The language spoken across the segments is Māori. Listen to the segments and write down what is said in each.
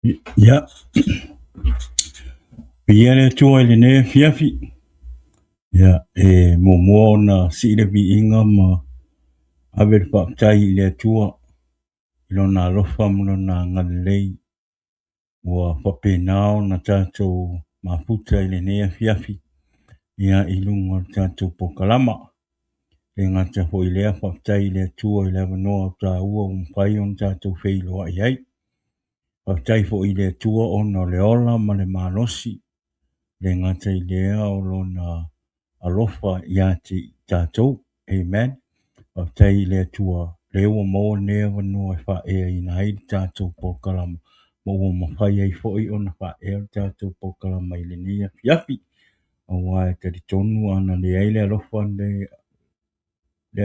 Ya, pia le tua le ne fiafi. Ya, mo na si le bi inga ma ave pa tai le tua. Ilo na lofa mo na ngalei. Wa pape nao na tato mafuta le ne fiafi. Ya ilunga tato po kalama. Le ngata po ilea pa tai le tua ile vanoa ta ua umpai on tato feilo ai ai. Pa tai po ile tua ona le ola ma le malosi. Le ngata ilea o lona alofa ia te tātou. Amen. O tai le tua le ua mo ne vanua e wha e ina ai tātou po kalama. Mo ua mawhai ai fo i ona wha e tātou po kalama i le nia fiafi. O wai te di tonu ana le ai le alofa le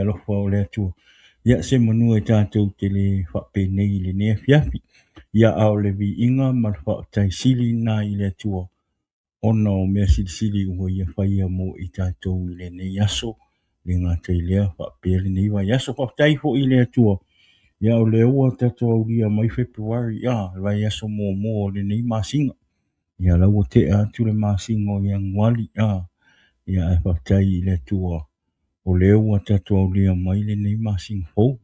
alofa o le tua. Ia se manua e tātou te le wha pe nei le nia fiafi. Ia au le vi inga ma wha tai sili na i le tua. Ona o mea silisili ua ia whaia mo i tātou i le nei aso, le ngā tei lea whapele nei wa aso whaptai ho i le atua. Ia o le ua tātou au lia mai February, vai aso mō le nei māsinga. Ia lau o te atu le māsinga o ia ngwali, ia e whaptai i le atua. O le ua tātou au lia mai le nei māsinga fau,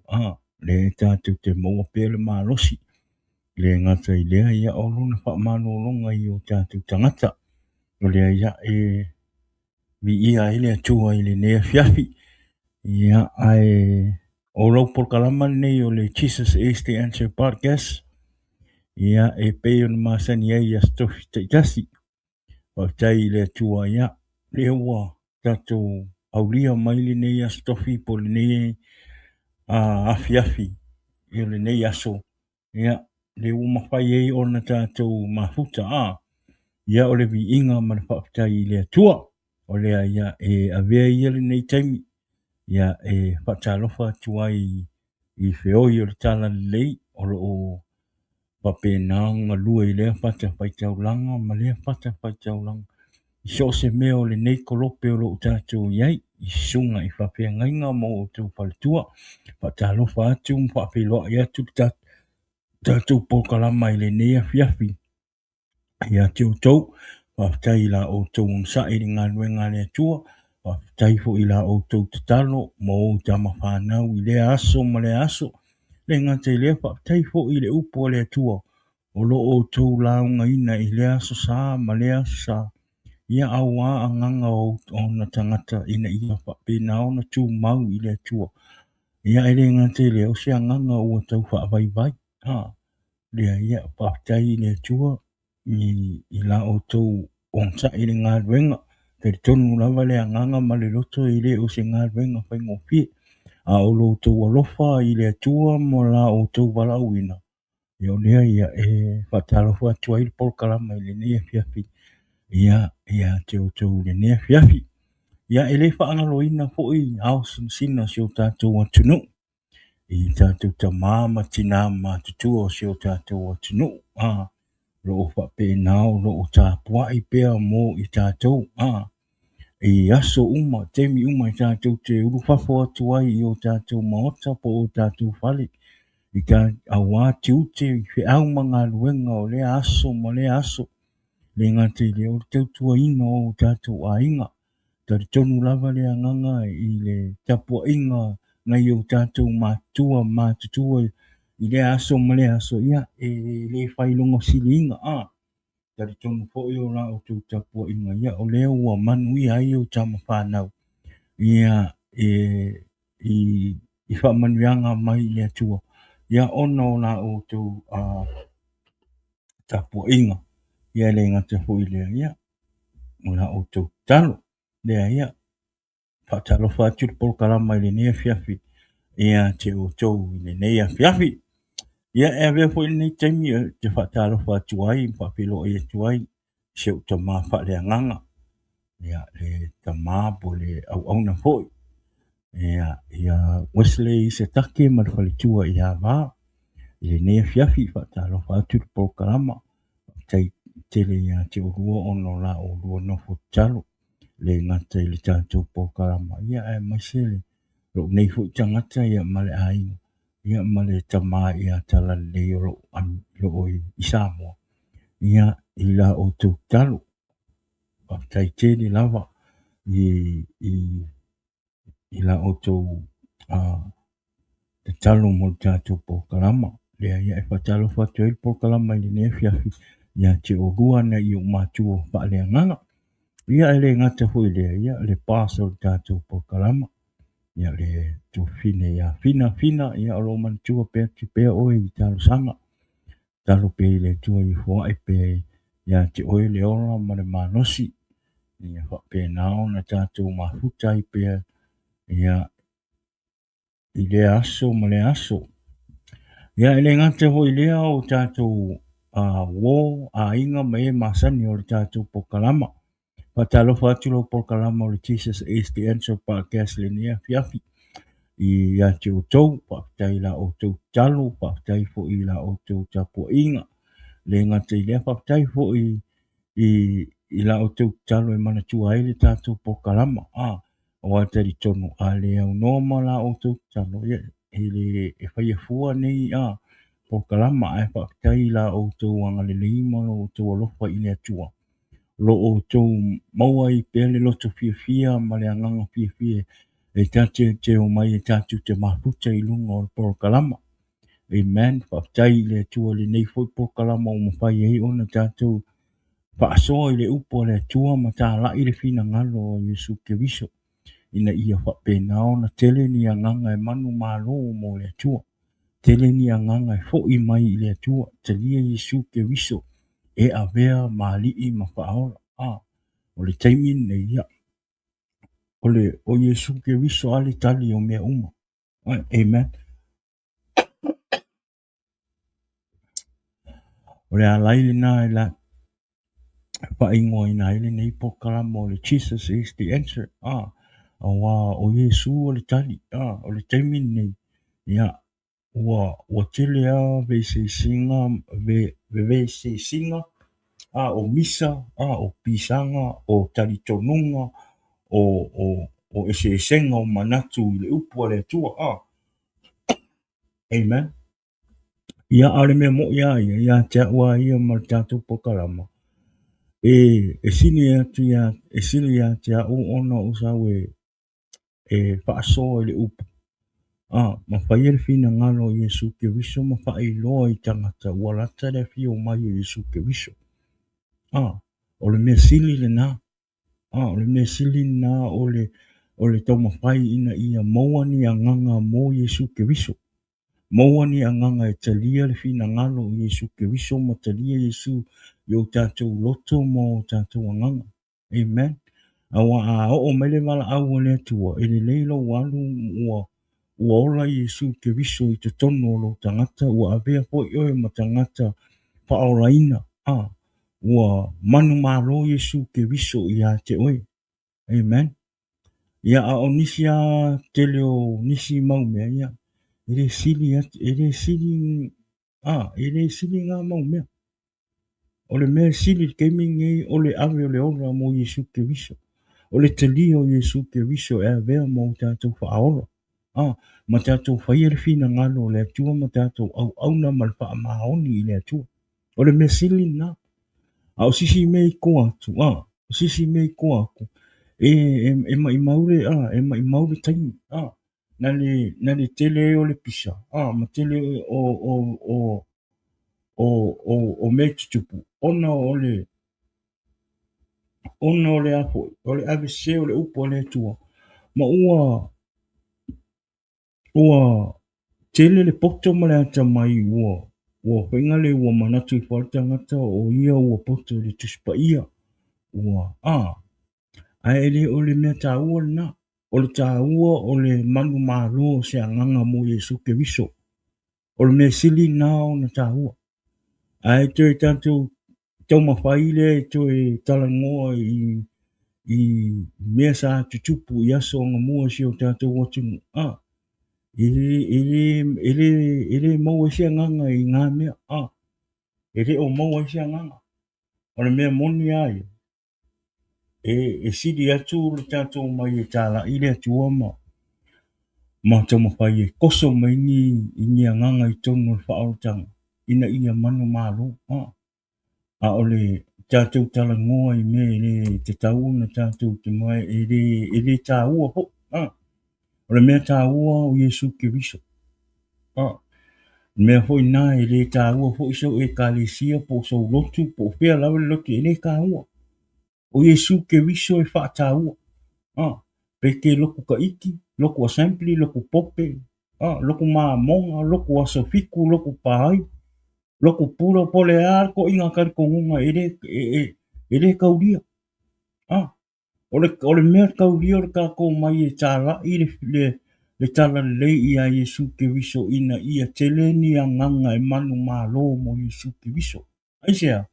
le tātou te maua pele mālosi. Le ngā tei lea ia o luna whapmano longa i o tātou tangata. O le ia vi ia ile tua ile ne fiafi ia ai o lo por kalama nei o le Jesus is the answer podcast ia e pe on masani ia stuff te jasi o tai ile tua ia le wa tato aulia mai le nei stoffi po le nei a fiafi ile nei aso ia le uma fai ei ona tato mafuta ia o le vi inga ma le whaafitai i le tua. O lea ia e avea ia le nei taimi. Ia e whaatalofa tua i whioi o le tala lei. O lo o pape naonga lua i lea whata whaitaulanga ma lea whata whaitaulanga. I so se mea o le nei kolope o lo o tātou iai. I sunga i whapea ngainga mo o tau palitua. Whaatalofa atu mwhaapeloa i atu tātou pokalama i le nei a fiafi. Ia tau tau, whaftai la o tau ngsa i ngā nuenga le tua, whaftai fo i la o tau tatalo, mo o tama whanau i le aso ma le aso, le ngā te le whaftai fo i le upo le tua, o lo o tau launga ina i le aso sa ma le aso sa, ia awa a nganga o na tangata ina ia whapena o na tū mau i le tua, ia e le ngā te le o se a nganga ua tau whaavai vai, lea ia whaftai le tua, i la o tau onsa i le ngā ruenga. Te tonu lava le anganga ma le loto i le o se ngā ruenga whai ngopi. A o lo tau alofa i le atua mo la o tau wala uina. I o lea ia e whatalofa atua i le polkalama i le nea fiafi. Ia te o tau le nea fiafi. Ia e le whaangalo ina fo i au sina si o tātou atunu. I tātou ta māma tina ma tutua si o tātou atunu. Lo o whape nao, lo o tā pua i pēr mō i tātou, i aso uma, temi uma i tātou te urufafo atu ai i o tātou maota po o tātou whale, i tā awa te ute i whi au mga luenga o le aso ma le aso, le ngā te le o tau tua inga o tātou a inga, tari tonu lava le anganga i le tapua inga ngai o tātou mātutua i le aso ma le aso ia e le whailongo sili inga tari tonu po i o la o tau tapua inga ia o lea ua manu i ai o tama whanau ia i whamanuanga mai le atua ia ona o la o tau tapua inga ia le ngata po i lea ia o la o tau talo lea ia whaatalo whaaturu polkalama i le nea fiafi ia te o tau i le nea fiafi ia e avea po i nei taimi te whaatalo whaatu ai whapelo i atu ai se o ta mā whale anganga ia le ta mā po le au na foi ia Wesley se take ma le whalitua i a vā i le nea fiafi whaatalo whaaturu polkalama tai tele ia te o rua ono la o rua nofo talo le ngata i le tātou polkalama ia e maisele lo nei fu tangata ia ma le ai ia ma le tamā ia tala le lo o i Samoa ia i la o tau talo, tai tēni lava i la o tau te talo mo le tātou po kalama. Lea ia e whatalo whatu e po kalama i le nea fiafi. Ia te o rua na i o mātua wha lea nganga. Ia e le ngata hui lea ia le pāsa o le tātou po kalama. Ia le tu fine ia fina ia o lo man tua pēr tu pēr oe i talo sanga. Talo pē i le tua i fua e pē ia te oe le ola ma le manosi. Ia wha pē nao na tātou mafuta i pē ia i le aso ma le aso. Ia ele ngata hoi lea o tātou wō a inga ma e masani o le tātou pokalama. Patalo whātilo pokalama o le Jesus is the answer podcast le nea fiafi. I a te o tau, whaktai la o tau talo, whaktai fo i la o tau tapo inga. Le ngata i lea whaktai fo i la o tau talo e mana tua ele tātou pokalama. O a tari tono a le au noma la o tau talo. Ele e whai e fua nei po kalama e whaktai la o tau anga le leima o tau alofa i le atua. Lo o tau maua i pele loto fia ma le anganga fia e tate te o mai e tatu te mafuta i lunga o po kalama. Amen. Whaktai le atua le nei foi po kalama o mawhai e ona tatu whaasoa i le upo le atua ma tā la i le fina ngalo o Yesu Keriso. Ina ia whapena na tele ni anganga e manu malo mo le atua. Tele ni anganga e fo i mai i le atua. Talia Yesu Keriso e avea mali i mawhaola. O le taimin ne ia. O Yesu Keriso ale tali o mea uma. Amen. O le alaili na e la whaingo i na ele nei po kalama o le Jesus is the answer. O Yesu o le tali. O le taimin nei. Ia. Ua tele a ve se singa o misa o pisanga o talitonunga o ese senga o manatu i le upu le tua amen ia ale me mo ia te ua ia ma tatu pokalama e sini atu ia e sini ia te au ona usawe e whaasoa i le upu ma whai ele fina ngalo Yesu Keriso ma whai loa i tangata ua lata le fio mai o Yesu Keriso o le mea sili le na o le mea sili na o le tau mawhai ina ia maua ni anganga mo Yesu Keriso maua ni anganga e talia le fina ngalo o Yesu Keriso ma talia Yesu yo tātou loto mo tātou anganga amen awa o mele wala au le tua ele leilo walu ua ola Yesu Keriso i te tono lo tangata ua avea po i oe ma tangata whaolaina ua manu malo Yesu Keriso i a te oe amen ia o nisi a tele o nisi maumea ia ele sili ngā maumea o le mea sili kemi ngei o le ave o le ola mo Yesu Keriso o le talia o Yesu Keriso e avea mo tātou whaaola ma tātou whaia le fina ngalo le atua ma tātou au na malwha maoni i le atua o le mea sili na o sisi mei ko atu sisi mei ko aku e mai maure e mai maure taimi na le tele o le pisa ma tele o me tutupu ona o le apo o le avese o le upo le tua ma ua tele le poto ma le ata mai ua whenga le ua manatu i whaletangata o ia ua poto le tuspa ia ua ai ele o le mea tāua na o le tāua o le manu malo se anganga mo Yesu Keriso o le mea sili nao na tāua ai to e tātou tau mawhai le to e talangoa i mea sa tutupu i aso anga mua si o tātou watunu ele maua si anganga i ngā mea ele o maua si anganga o le mea moni ai e sidi atu le tātou mai e tāla i le atua ma tau mawhai e koso mai ni anganga i tono le whaotanga ina ia manu malo a ole tātou tala ngoa I me le te tau na tātou te mai le tā ua ho. Ole mea tā ua o Yesu Kiriso. Mea hoi nā le tā ua ho iso ka le sia po so lotu po whea lawe lotu le kā ua. O Yesu Kiriso wha tā ua. Peke loko ka iki, loko assembly, loko pope, loko maa monga, loko asofiku, loko pahai, loko pura pole ko inga kari ko ngunga ele kauria. Ole mea kauria ole ka ko mai tala le tala le ia Yesu Kiriso ina ia teleni a nganga manu malo mo Yesu Kiriso. Aisea,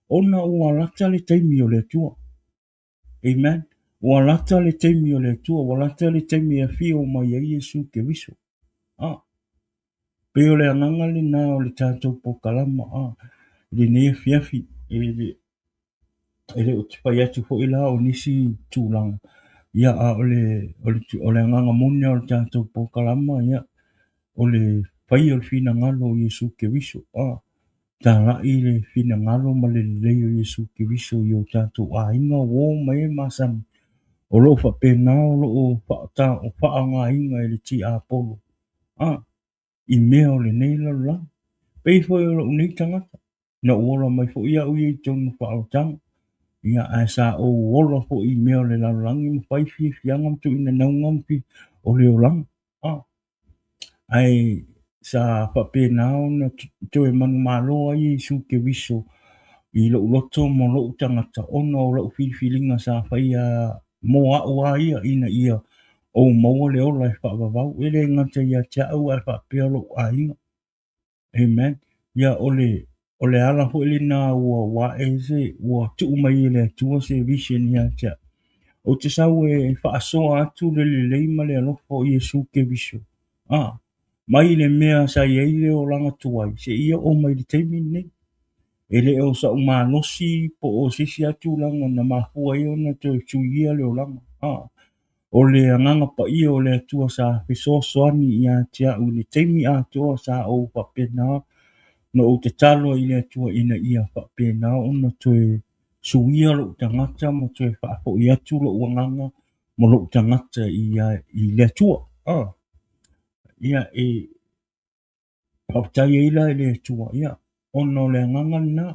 ona ua lata le taimi o le tua. Amen. Ua lata le taimi o le tua, ua lata le taimi a fia o mai a Yesu Kiriso. Pe o le anganga le nā o le tātou po kalama, le nea fiafi, ele o te pai atu fo ila o nisi tūlanga. Ia o le anganga mone o le tātou po kalama, ia o le pai o le fina ngalo o Yesu Kiriso. Tā rai le fina ngalo ma le leo Yesu Kiriso i o tātou a inga wō mai masam. O lo fa pena o lo fa anga inga le ti apolo I mea o le nei la la pe fo o lo nei tangata na ola mai fo ia o I tonu fa o tang ia a sa o ola fo I mea o le la langi mo fai fi fianga tu ina na ngam fi o le o lang ai sa fa pena o na to e manu malo ai Yesu Kiriso I lo loto mo lo tangata ona o lo fi filinga sa fa ia mo a ia ina ia o mo le o lai fa va ele ngata ia cha o fa pelo ai amen ia ole ala ho ele na wa eze wa tu mai le tu se vision ia cha o te sa e fa so atu le ma le no fo Yesu Kiriso mai le mea sa ia le o langa tuai se ia o mai le temi nei ele o sa uma nosi po o sisi atu langa na mahua ia na te tuia le o langa o le anganga pa ia o le atua sa fesoasoani ia tia u le teimi atua sa o whapena no o te talo I le atua ina ia whapena o na toe suia lo tangata mo toe whaapo I atu lo uanganga mo lo tangata I le atua ia hautai ila le atua ia ono le anganga na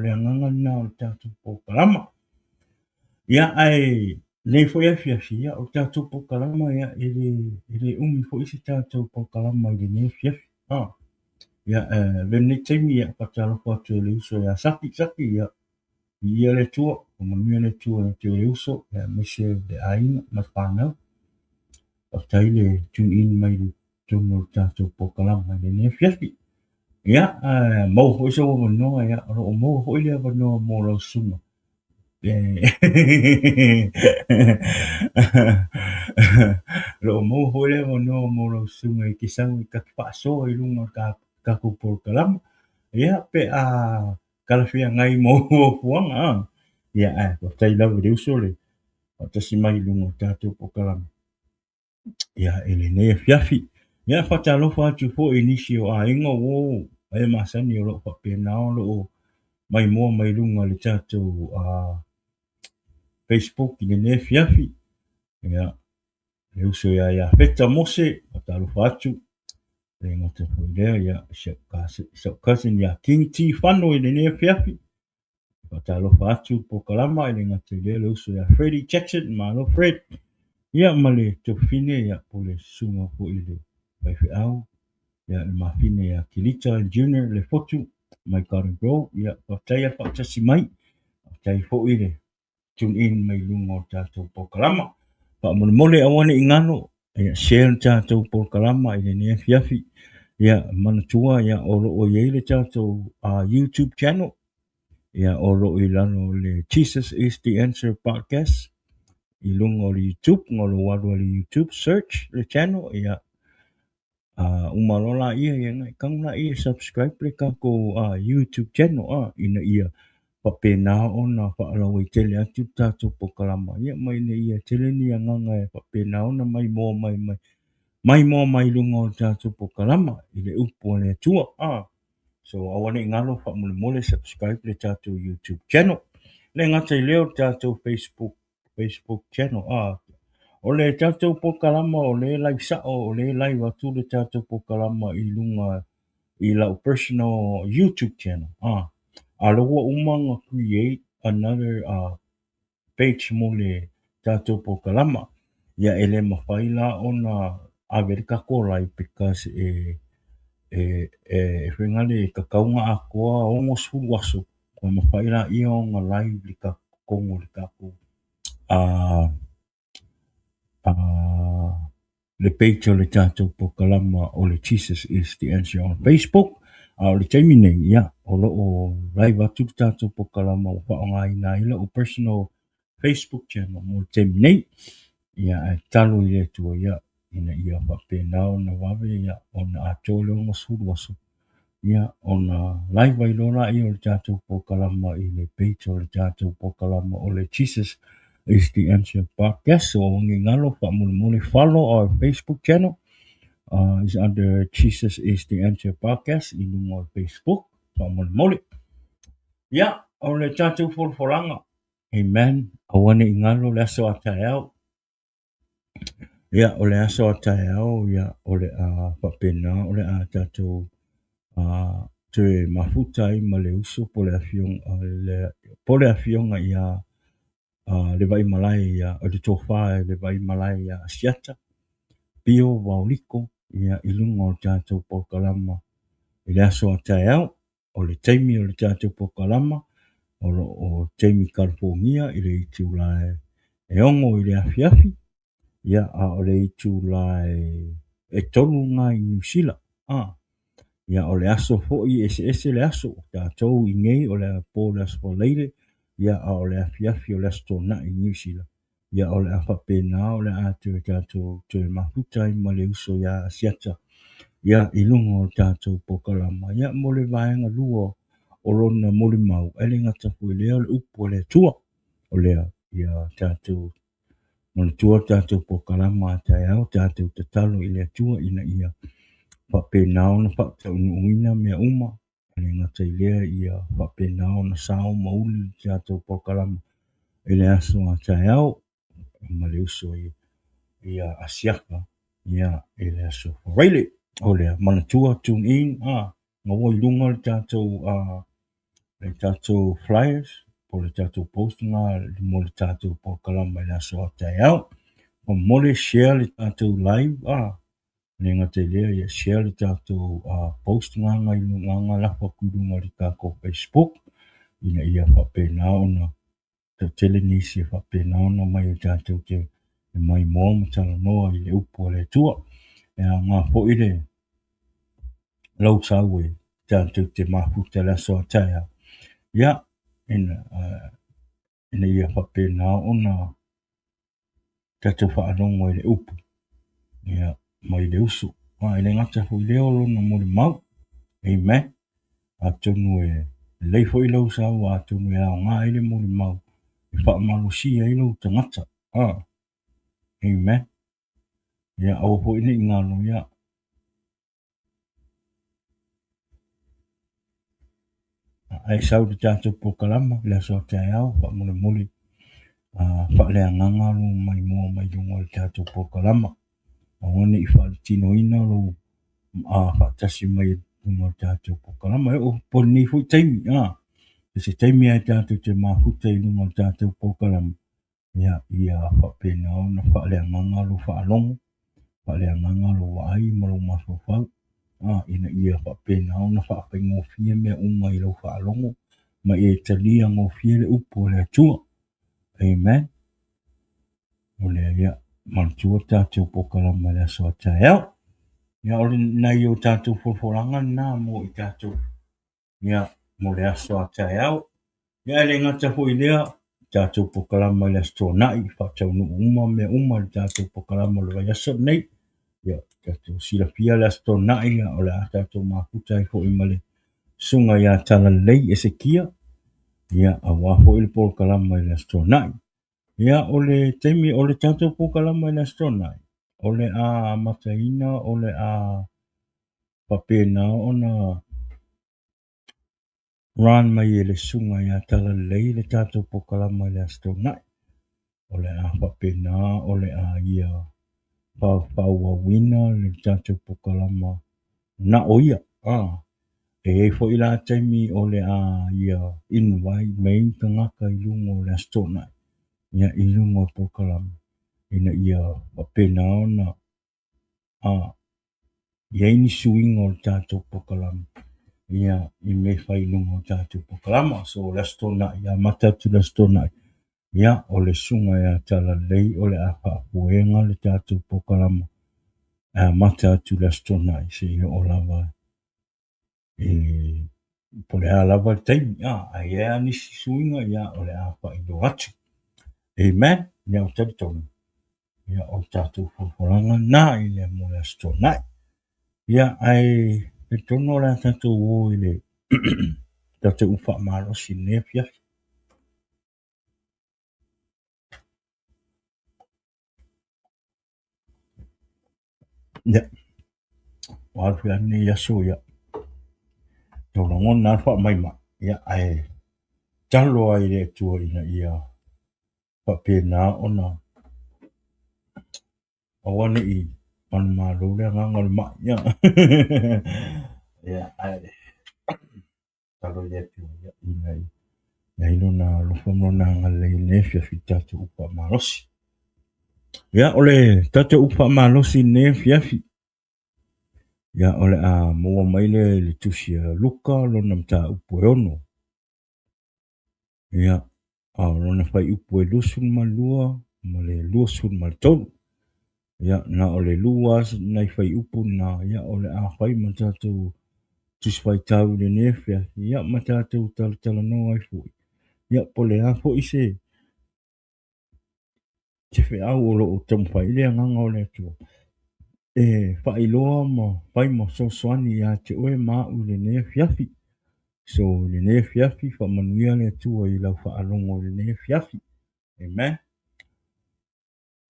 le anganga na o tatu po kalama ia ai nei foi a fiafia o tātou po kalama ia ele umi foi se tātou po kalama I nei fiafia ia le nei taimi ia patalo po atu le uso ia saki ia le tua o mamia le tua na te le uso ia mese le aina ma whanau o tai le tune in mai le tunu tātou po kalama le nei fiafia ia mau foi se o manoa ia o mau foi le manoa mo lau sunga lo mo hole no mo lo sunga I kisang ka paso I lunga ka kupol kalam ia pe kalafia ngai mo fuang ia ko tai la video sole o te simai lunga tatu po kalam ia ele ne fiafi ia fatalo fa tu fo inisio inga wo ai masani lo fa pena lo mai mo mai lunga le tatu Facebook I ne fiafi ia le uso ia feta mose atalo fatu le ngata foi lea ia sa cousin ia King T Whano I ne fiafi atalo fatu po kalama le ngata le uso ia Freddie Jackson malo Fred ia male to fine ia po le sunga po ile vai fe au ia le mafine ia Kilita Junior le fotu mai Garden Grove ia pataya patasi mai tai fo ile tune in mai lungo tātou po kalama pa mole awane ingano ia share tātou po kalama I ne fiafi ia manatua ia oro o ye le tātou YouTube channel ia oro I lano le Jesus is the Answer podcast I lungo le YouTube ngolo wadu le YouTube search le channel ia umalola ia ngai kangla ia subscribe le ka ko YouTube channel ina ia papena ona fa ala we tele atu tātou po kalama ia mai ne ia tele ni nganga papena ona mai mo mai lungo tātou po kalama I le upo le tua So awane ngalo whaamule subscribe le tātou YouTube channel. Le ngata I leo tātou Facebook channel. O le tātou pokalama o le live sao o le live atu le tātou pokalama I lunga I lau personal YouTube channel. Aloha umanga create another page mo le tātou pokalama. Ia ele mawhaila ona Amerika ko live because whengale kakaunga a koa almost full waso. Ko mawhaila ia o ngā live li ka kongo li kako. Le page o le tātou pokalama o le Jesus is the answer on Facebook. O le taimi nei, ia, o live atu le tātou pokalama o whaonga ina ila o personal Facebook channel mo le taimi nei. Ia, talo I le tua ia, ina ia whapena na wawe ia, o na atole o masuru waso. Ia, o na live ai lona I o le tātou pokalama I le page o le tātou pokalama o le Jesus is the answer podcast. So ngi ngalo whaamule follow our Facebook channel. Is under Jesus is the answer podcast. I lunga o Facebook. Whaamule. Ia, o le tātou wholwholanga. Amen. Awane I ngalo le aso atai au. Ia, o le aso atai au, ia, o le whapena, o le tātou te mafuta I ma le uso po le awhionga ia le vai malai ia, o le tofa le vai malai ia asiata, pio wauliko ia I lunga o tātou pokalama I le aso atai au, o le taimi o le tātou pokalama, o taimi California I le itu lai ongo I le afiafi, ia o le itu lai tolu ngā I New Zealand. Ia o le aso fo'i ese le aso, tātou I ngei o le po le aso leile, ia o le afiafi o le aso tōna I New Zealand. Ia o le awhapena o le atu tātou te mahuta I ma le uso ia asiata. Ia I lunga o tātou pokalama. Ia mo le vaenga lua o lona moli mau. Ele ngata pui lea le upo le tua. O lea ia tātou mo le tua tātou pokalama tai au tātou te talo I le tua ina ia. Whapenao na whakatau uina mea uma. Ele ngata I lea ia whapenao na sao mauli tātou pokalama. Ele aso a tai au. Ma le uso ia asiaka. Ia ele aso whareile. O lea manatua tune in. Ngā wai lunga le tātou flyers. Po le tātou post ngā mo le tātou pokalama ele aso a tai au. O mole share le tātou live. Le ngata lea ia share le tātou post ngā ngā lafa kurunga le tākou Facebook. Ina ia whapena ona te tele nisi whapena ona mai o tātou te mai moa matala noa I le upo le tua. Ngā po ile lau sawe tātou te mafuta le aso atai. Ia, ina ia whapena ona tātou whaanonga I le upo. Ia, mai le uso. Ele ngata hui leo lona mo le mau. Amen. Atonu leifo I lau sau, atonu au ngā ele mo le mau. I whaamalusia I lau tangata. Amen. Ia, au po ine I ngalo, ia. Ai sau te tātou pokalama, le aso tai au, whaamule muli. Whaalea ngangalo mai mua mai lunga le tātou pokalama. Awane I whaalitino ina lo whaatasi mai lunga le tātou pokalama. O poni nei hui taimi, se taimi ai tātou te mafuta I lunga le tātou pokalama. Ia whapena o na whaalea ngangalo whaalongo. Whaalea ngangalo wa ai malo mawhawhau. Ina ia whapena o na whaapai ngofia mea unga I lau whaalongo. Ma talia ngofia le upo le atua. Amen. O lea ia mantua tātou pokalama le aso atai au. Ia ole nai o tātou whoranga nā mo I tātou. Ia mo le aso atai au. Ia le ngata hui lea tātou pokalama le aso nai. Whātau no mea uma le tātou pokalama le vai aso nei. Ia tātou sila pia le aso nai. O le a tātou mafuta I hoi male. Sunga ia tala lei Esekia. Ia awa hoi le pokalama le aso nai. Ia ole taimi ole tātou pokalama le aso nai. Ole a mataina, ole a papena ona ran mai le sunga ia tala lei le tātou pokalama le astonai. O le a whapena, o le a ia whawha wina le tātou pokalama na o ia. E fo ila taimi o le a ia inwai mei tangaka I lungo le astonai. Ia I lungo pokalama. Ina ia whapena ona ia ini suinga o le tātou pokalama. Ia I me whai lungo o tātou pokalama. So le astonai, ia matatu le astonai. Ia o le sunga ia tala lei o le a whaapuenga le tātou pokalama. Matatu le astonai se ia o lava. Po le a lava le taimi. A ia nisi suinga ia o le a whaido atu. Amen. Ia o tautonu. Ia o tātou whawharanga nā I le mo le astonai. Ia ai e tono la tātou o I le tātou uwha marosi ne fia. Ia. Walwhi ane ia so ia. Tōna ngona wha maima. Ia ai talo ai le tua ina ia whapena ona awane I man malo le nganga ma ia. Ia ai talo le tua ia ina I. Ia ino na lofamo na ngale ne fia fi tātou upa marosi. Ia ole tātou upa marosi ne fia fi. Ia ole a mua maile le tusia luka lona mta upo ono. Ia lona fai upo lusun malua ma le lusun mal tonu. Ia na ole luas na fai upo na ia ole a fai ma tātou tus fai tau le nefia. Ia ma tātou tala no ai fui. Ia pole a fo ise. Te fe au olo o tamu fai le nganga o le atua. Fai loa ma fai ma so soani ia te oe ma u le nefia fi. So le ne fiafi fa manuia le tua I lau fa alongo le ne fiafi. Amen.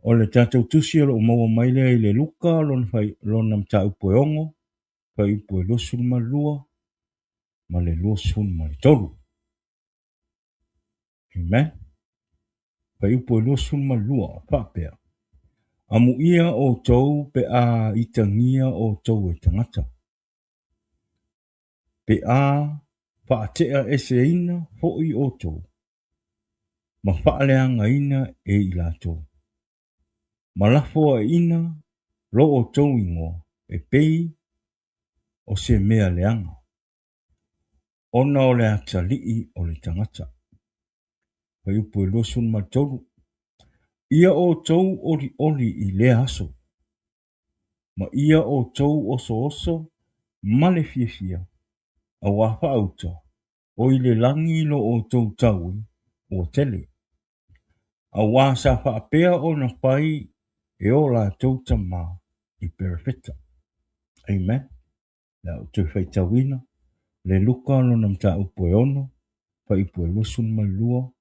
O le tātou tusi o maua maile I le luka lona mta upo e ongo. Fai upo e losun ma lua. Ma le losun ma le tolu. Amen. Fai upo e losun ma lua. Whapea. Amu ia o tau pe a itangia o tau e tangata. Pe a whaatea ese ina ho I o tau. Ma whaaleanga ina e I lato. Malafo ina lo o tauingo e pei o se mea leanga. Ona o le atalii o le tangata. Pai upo e losun ma tolu. Ia o tau oli I le aso. Ma ia o tau oso ma le fia. A wafa auta. O I le langi lo o tau taui o tele. A wasa whaapea o na pai e o la tau tama I perfecta. Amen. La o te whaitawina. Le luka no nam ta upo e ono. Pa ipo e losun ma lua.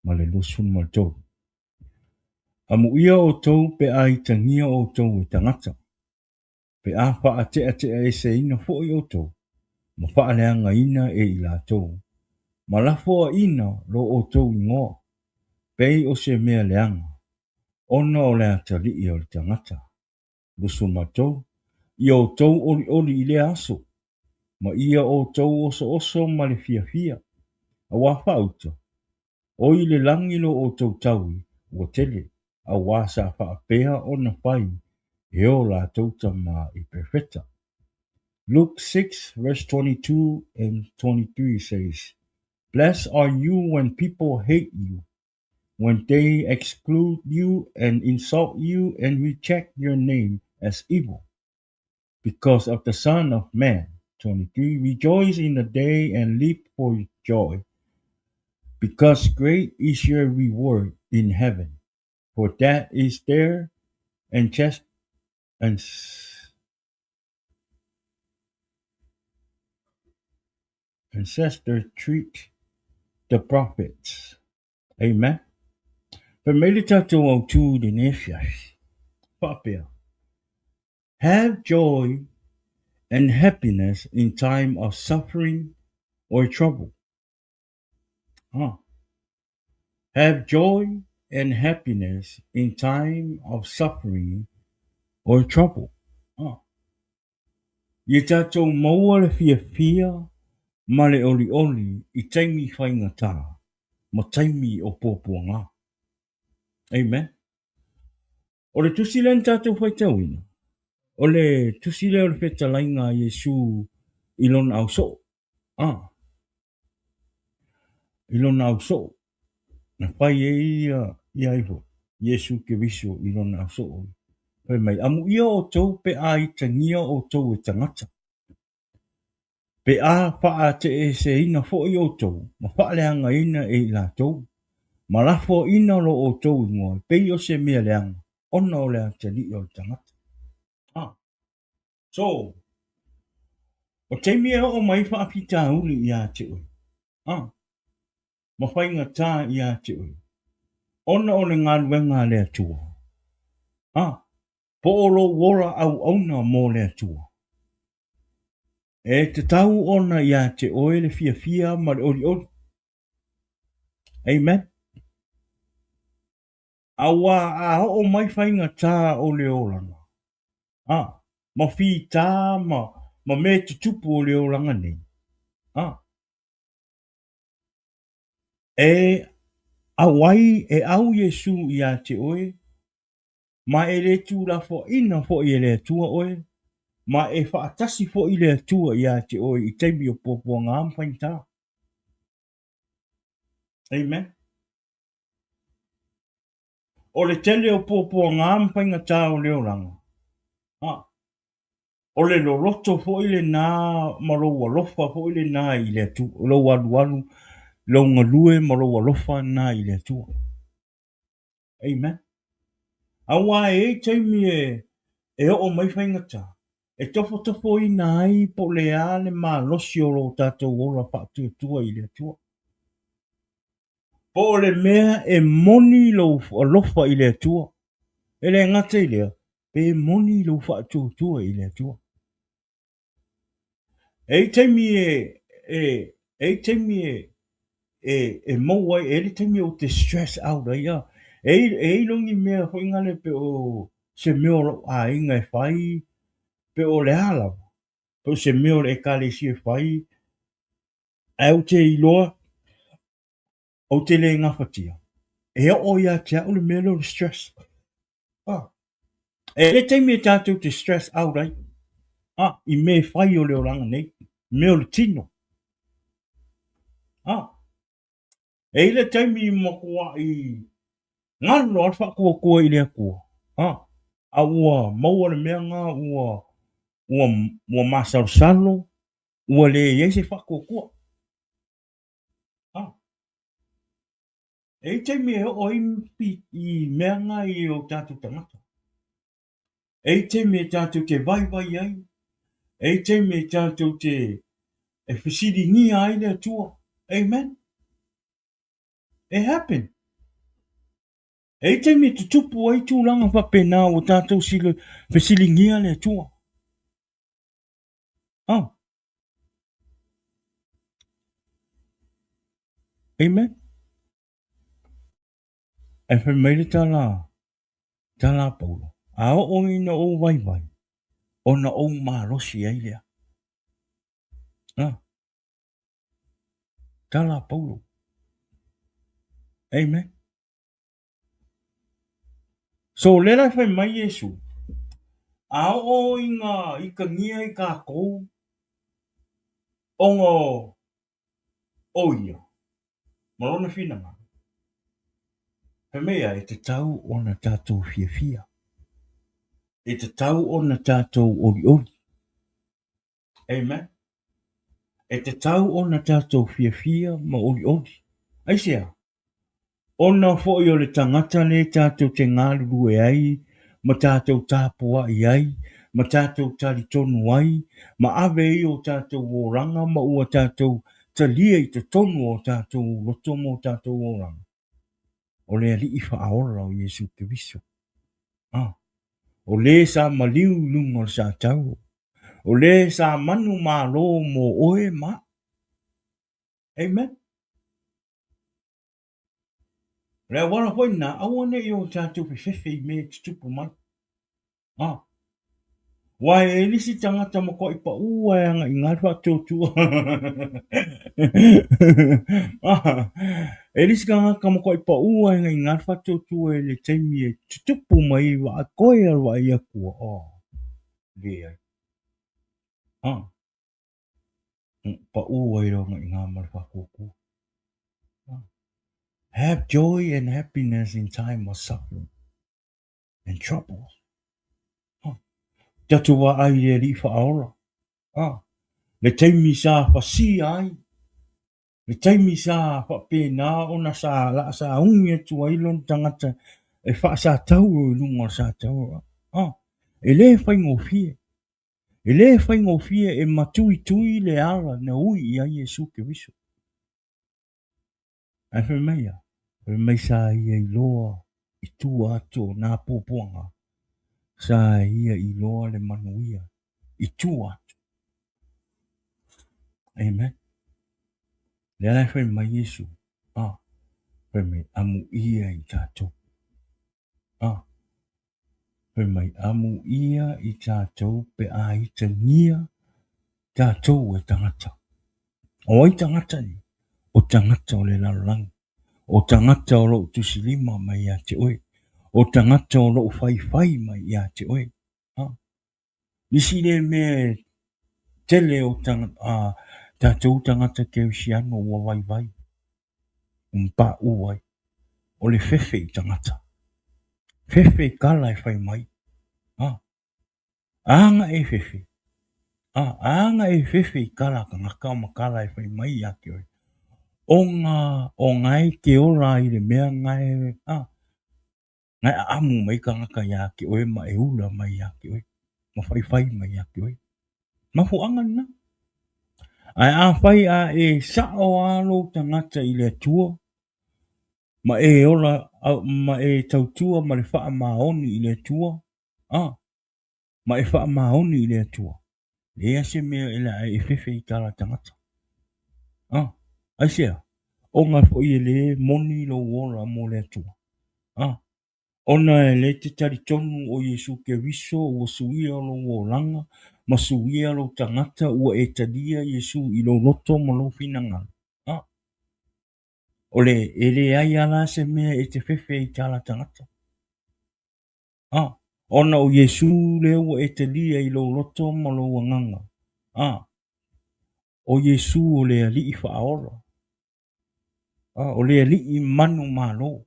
Ma le losun ma tau. Amu ia o tau pe a itangia o tau e tangata. Pe a wha a te e se ina fo I o tau. Ma wha a leanga ina e I la tau. Ma lafo a ina lo o tau ingoa. Pei o se mea leanga. Ona o le atali I o le tangata. Losun ma tau. Ia o tau oli I le aso. Ma ia o tau oso ma le fia. A wafa auta. O I le langilo o tau taui. Ua tele. A wasa whaapea o na pai. E o la tauta ma I perfecta. Luke 6 verse 22 and 23 says, Blessed are you when people hate you, when they exclude you and insult you and reject your name as evil. Because of the Son of Man. 23. Rejoice in the day and leap for joy, because great is your reward in heaven. For that is their ancestor treat the prophets. Amen. Familiar to all two the nations. Papia. Have joy and happiness in time of suffering or trouble. Have joy and happiness in time of suffering or trouble. Ia tātou maua le fia ma le oli I taimi whaingatā, ma taimi o pōpuanga. Amen. O le tusi len tātou whaitauina. O le tusi le o le whetalainga Iesu ilon au so. Ilon au so. Na whai ia iho. Iesu ke viso ilon au so. Pai mai amu ia o tau pe a I tangia o tau e tangata. Pe a paa te e se ina fo I o tau. Ma wha leanga ina e la tau. Ma lafo ina lo o tau ingoa. Pe o se mea leanga. Ona o lea te li o tangata. So, o te mea o mai wha apita uli I a te ui. Ma whainga tā I a te ui. Ona o le ngā ruenga lea tua. Po o lo wora au auna mō lea tua. E te tau ona I a te oe le fia ma le oli. Amen. Awa a o mai whainga tā o le olanga. Ma whi tā ma me te tupu o le olanga nei. E awai e au Yesu I a te oe. Ma e le tū la fo ina fo I le tua oe. Ma e whaatasi fo I le tua I a te oe I teimi o popua ngā mwhainta. Amen. O le tele o popua ngā mwhainga tā o leo ranga. O le loroto fo I le nā maroua lofa fo I le nā I le tua. O lo walu lo ngalue maroua lofa nā I le tua. Amen. Awa e teimi e o mai whainga tā. E tofo I nai po le ale ma losi o lo tātou ora whātua tua I le tua. Po le mea e moni lo lofa I le tua. E le ngata I lea, pe moni lo whātua tua I le tua. E teimi e mauai, e le teimi o te stress out ia. E longi mea whaingale pe o se meo a inga e whai, pe o le ala. Pe se meo le kale si e whai, au te iloa, o te le ngawhatia. E o ia te au le mea lo stress. E le teimi e tātou te stress out ai. I me whai o leo ranga nei. Meo le tino. E le teimi I makua I ngano al whakua I lea kua. A ua maua le mea ngā ua masalo, ua le iese whakua. E teimi e o I mea ngā I o tātou tangata. E teimi e tātou te vai ai. E teimi e tātou te e whisiri ni ai lea tua. Amen. It happened. E teimi te tupu ai tūlanga whapena o tātou sila whisiri ni ai lea tua. Amen. E whi meire tala paulo. A o ina o vai. O na o marosi ai lea. Tala paulo. Amen. So lera whi mai Yesu. A o inga I ka ngia I ka kou. Ongo o ia. Marona whinanga. He mea e te tau o na tātou fia. E te tau o na tātou ori. Amen. E te tau o na tātou fia ma ori. Aisea. O na fōi o le tangata le tātou te ngāru e ai. Ma tātou tāpua I ai. Ma tātou tari tonu ai. Ma ave I o tātou o ranga. Ma ua tātou talia I te tonu o tātou rotomo o tātou o ranga. O le ali I whaaora o Yesu te viso. O le sa maliu lunga sa tau. O le sa manu malo mo oe ma. Amen. Le wala hoi na awane i o tātou pe fefe I me tutupu mai. Wai e lisi tangata mo ko I pa ua e anga I ngā wha tōtua. E lisi ka mo ko I pa ua e ngā wha tōtua e le teimi e tutupu mai wa a koe alwa I a kua. Lea. Pa ua I ronga I ngā marwha kōkua. Have joy and happiness in time of suffering and trouble. Tatu wa ai e ri wha aora. Le taimi sa wha si ai. Le taimi sa wha pēnā ona sa la sa ungi atu ai lon tangata e wha sa tau o lunga sa tau. E le whai ngō fie. E le whai ngō fie e matui tui le ala na ui I a Yesu ke wiso. Ai whi meia. Whi mei sa ia I loa I tu ato nā pōpuanga. Sa ia I loa le manuia. I tu ato. Amen. Le alai whi mai Yesu. Whi mei amu ia I tātou. Whi mai amu ia I tātou pe a I te ngia tātou e tangata. O I tangata ni. O tangata o le lalangi. O tangata o lo tusilima mai a te oe. O tangata o lo whai mai a te oe. Nisi le me tele o tangata tātou tangata ke usiano ua vai. Pa uai. O le fefe I tangata. Fefe kala e whai mai. Anga e fefe. Anga e fefe I kala ka ngaka ma kala e whai mai a ke oe. O ngai ke ora I le mea ngai. Ngai amu mai ka ngaka ia ke oe ma e ula mai a ke oe. Ma whai mai a ke oe. Ma fu anga na. Ai a whai a e sao alo tangata I le tua. Ma e ola, ma e tautua ma le wha maoni I le tua. Ma e wha maoni I le tua. Le ase mea e la e fefe I kala tangata. Ai sea. O ngā fo I le moni lo wora mo le tua. Ona e le te tari tonu o Yesu ke wiso o suia lo o langa. Ma suia lo tangata ua e tadia Yesu I lo loto mo lo finanga. O le e le ai ala se mea e te fefe I kala tangata. Ona o Yesu le ua e tadia I lo loto mo lo wanganga. O Yesu o le ali I whaora. O le ali I manu malo.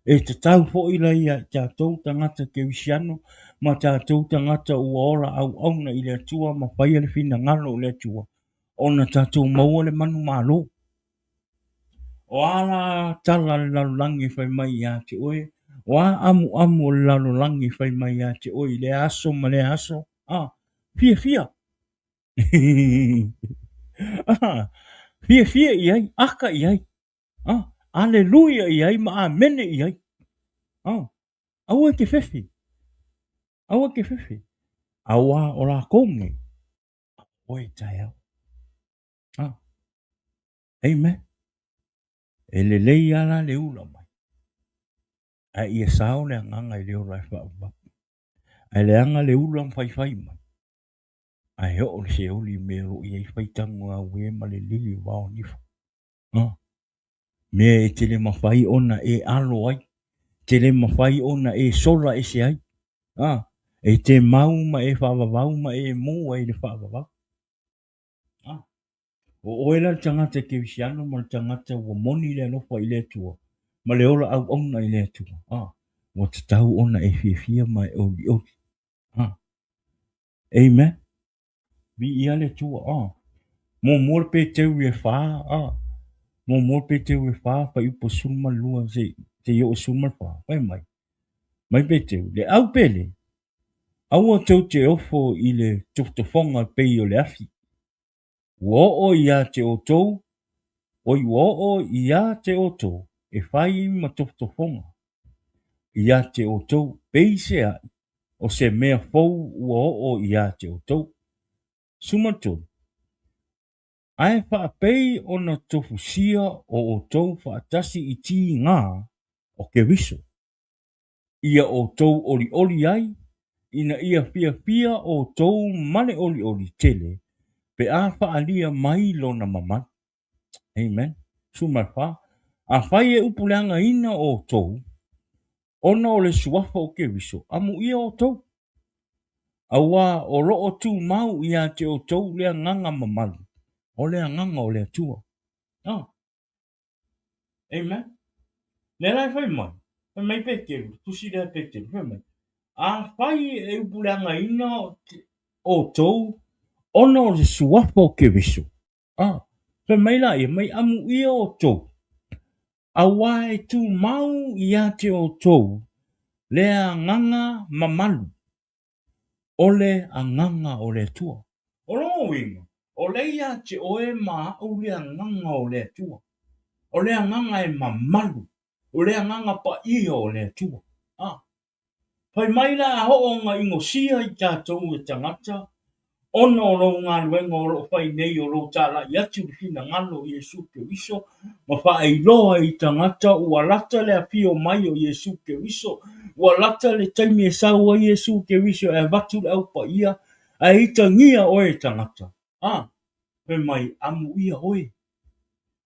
E te tau fo I lai a tātou tangata ke wisiano, ma tātou tangata ua ora au auna I le atua, ma whaia le fina ngalo le atua. Ona tātou maua le manu malo. O ala tala le lalolangi whai mai a te oe. O a amu le lalolangi whai mai a te oe. Le aso ma le aso. Fia. Fia I ai. Aka I ai. Aleluia I ai. Ma amene I ai. Aua ke fefe. Aua o la konge. Oe tai au. Amen. E le lei ala le ula mai. A ia sao le anganga I leo lai wha. A le anga le ula mwhai mai. A he o le se oli mero I ai whaitangu a ue ma le lili wao nifu. Mea e tele mawhai ona e alo ai. Tele mawhai ona e sola e se ai. E te mau ma e whaavavau ma e mua I le whaavavau. O oela tangata ke wisiano ma tangata ua moni le alofa I le atua. Ma le ola au ona I le atua. Wa te tau ona e fia ma e oli. Amen. Bi ia le tua. Mo mor pe te ue wha. Mo mor pe te ue wha pa upo sulma lua se te yo sulma wha. Pai mai. Mai pe te le au pele. Aua tau te ofo I le toftofonga pe I o le afi. Wo ia te o tou. Oi wo ia te o tou. E whai ma toftofonga. Ia te o tou. Peisea. O se mea fou wo ia te o tou. Sumatou. Ai whaapei ona tofu sia o tau whaatasi I ti ngā o ke wiso. Ia o tau oli oli ai, ina ia fia fia o tau mane oli oli tele, pe a whaalia mai lona mamani. Amen. Sumai wha. A whai e upuleanga ina o tau, ona o le suafa o ke wiso, amu ia o tau. Awa o roo tu mau ia te o tau lea nganga mamani. O lea nganga o lea tua. Ah. Amen. Le lai whai mai. Whai mai peke, tusi lea peke, whai mai. A whai e upuleanga ina o tau, ona o le suafa o ke wiso. Ah. Whai mai la ia, mai amu ia o tau. Awa e tu mau ia te o tau, lea nganga mamalu. Ole a nganga o le tua. O longo winga. O le ia te oe ma au lea nganga o le tua. O lea nganga e mamalu. O lea nganga pa ia o le tua. Ah. Pai mai la a ho nga ingo sia I tātou e tangata. Ona o lo ngā luenga o lo whai nei o lo tāla I atu whina ngalo Iesu ke wiso. Ma wha e loa I tangata ua lata le a pio mai o Iesu ke wiso. Ua lata le taimi e saua Iesu ke wiso e watu le au pa ia. A ita ngia o e tangata. Ah, pe mai amu ia oe.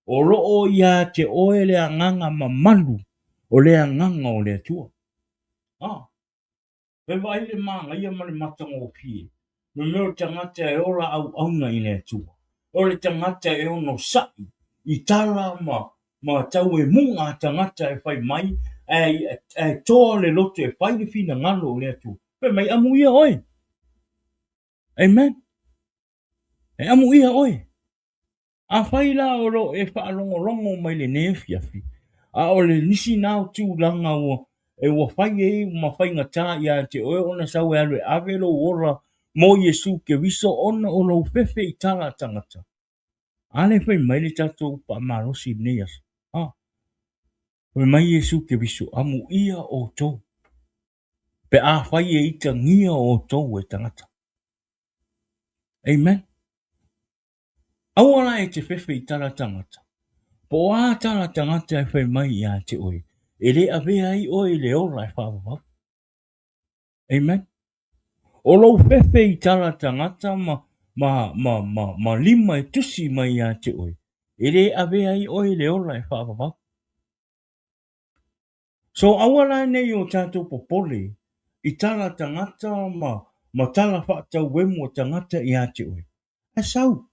O roo ia te oe le a nganga mamalu o le a nganga o le atua. Ah, pe vai le manga ia male matanga o pie. Me meo tangata e ora au auna I le atua. O le tangata e ono sai. I tala ma tau e munga tangata e whai mai. E toa le loto e whai le fina ngalo o le atua. Pe mai amu ia oe. Amen. E amu ia oe. A whai la o ro e whaalongo rongo mai le nefiafi. A o le nisi nao tū langa o e wa whai e ma whai ngata ia te oe ona sau e alu e avelo ora mo Yesu ke wiso ona o lo fefe I tala tangata. Ale whai mai le tatou pa marosi neas. Ah. Whai mai Yesu ke wiso amu ia o tau. Pe a whai e ita ngia o tau e tangata. Amen. Awala e te fefe I tala tangata. Po a tala tangata e whai mai ia te oe. E le avea I oe le ora e whawawau. Amen. O lo fefe I tala tangata ma lima e tusi mai ia te oe. E le avea I oe le ora e whawawau. So awala nei o tātou popole I tala tangata ma tala whaatau wemu o tangata ia te oe. E sau.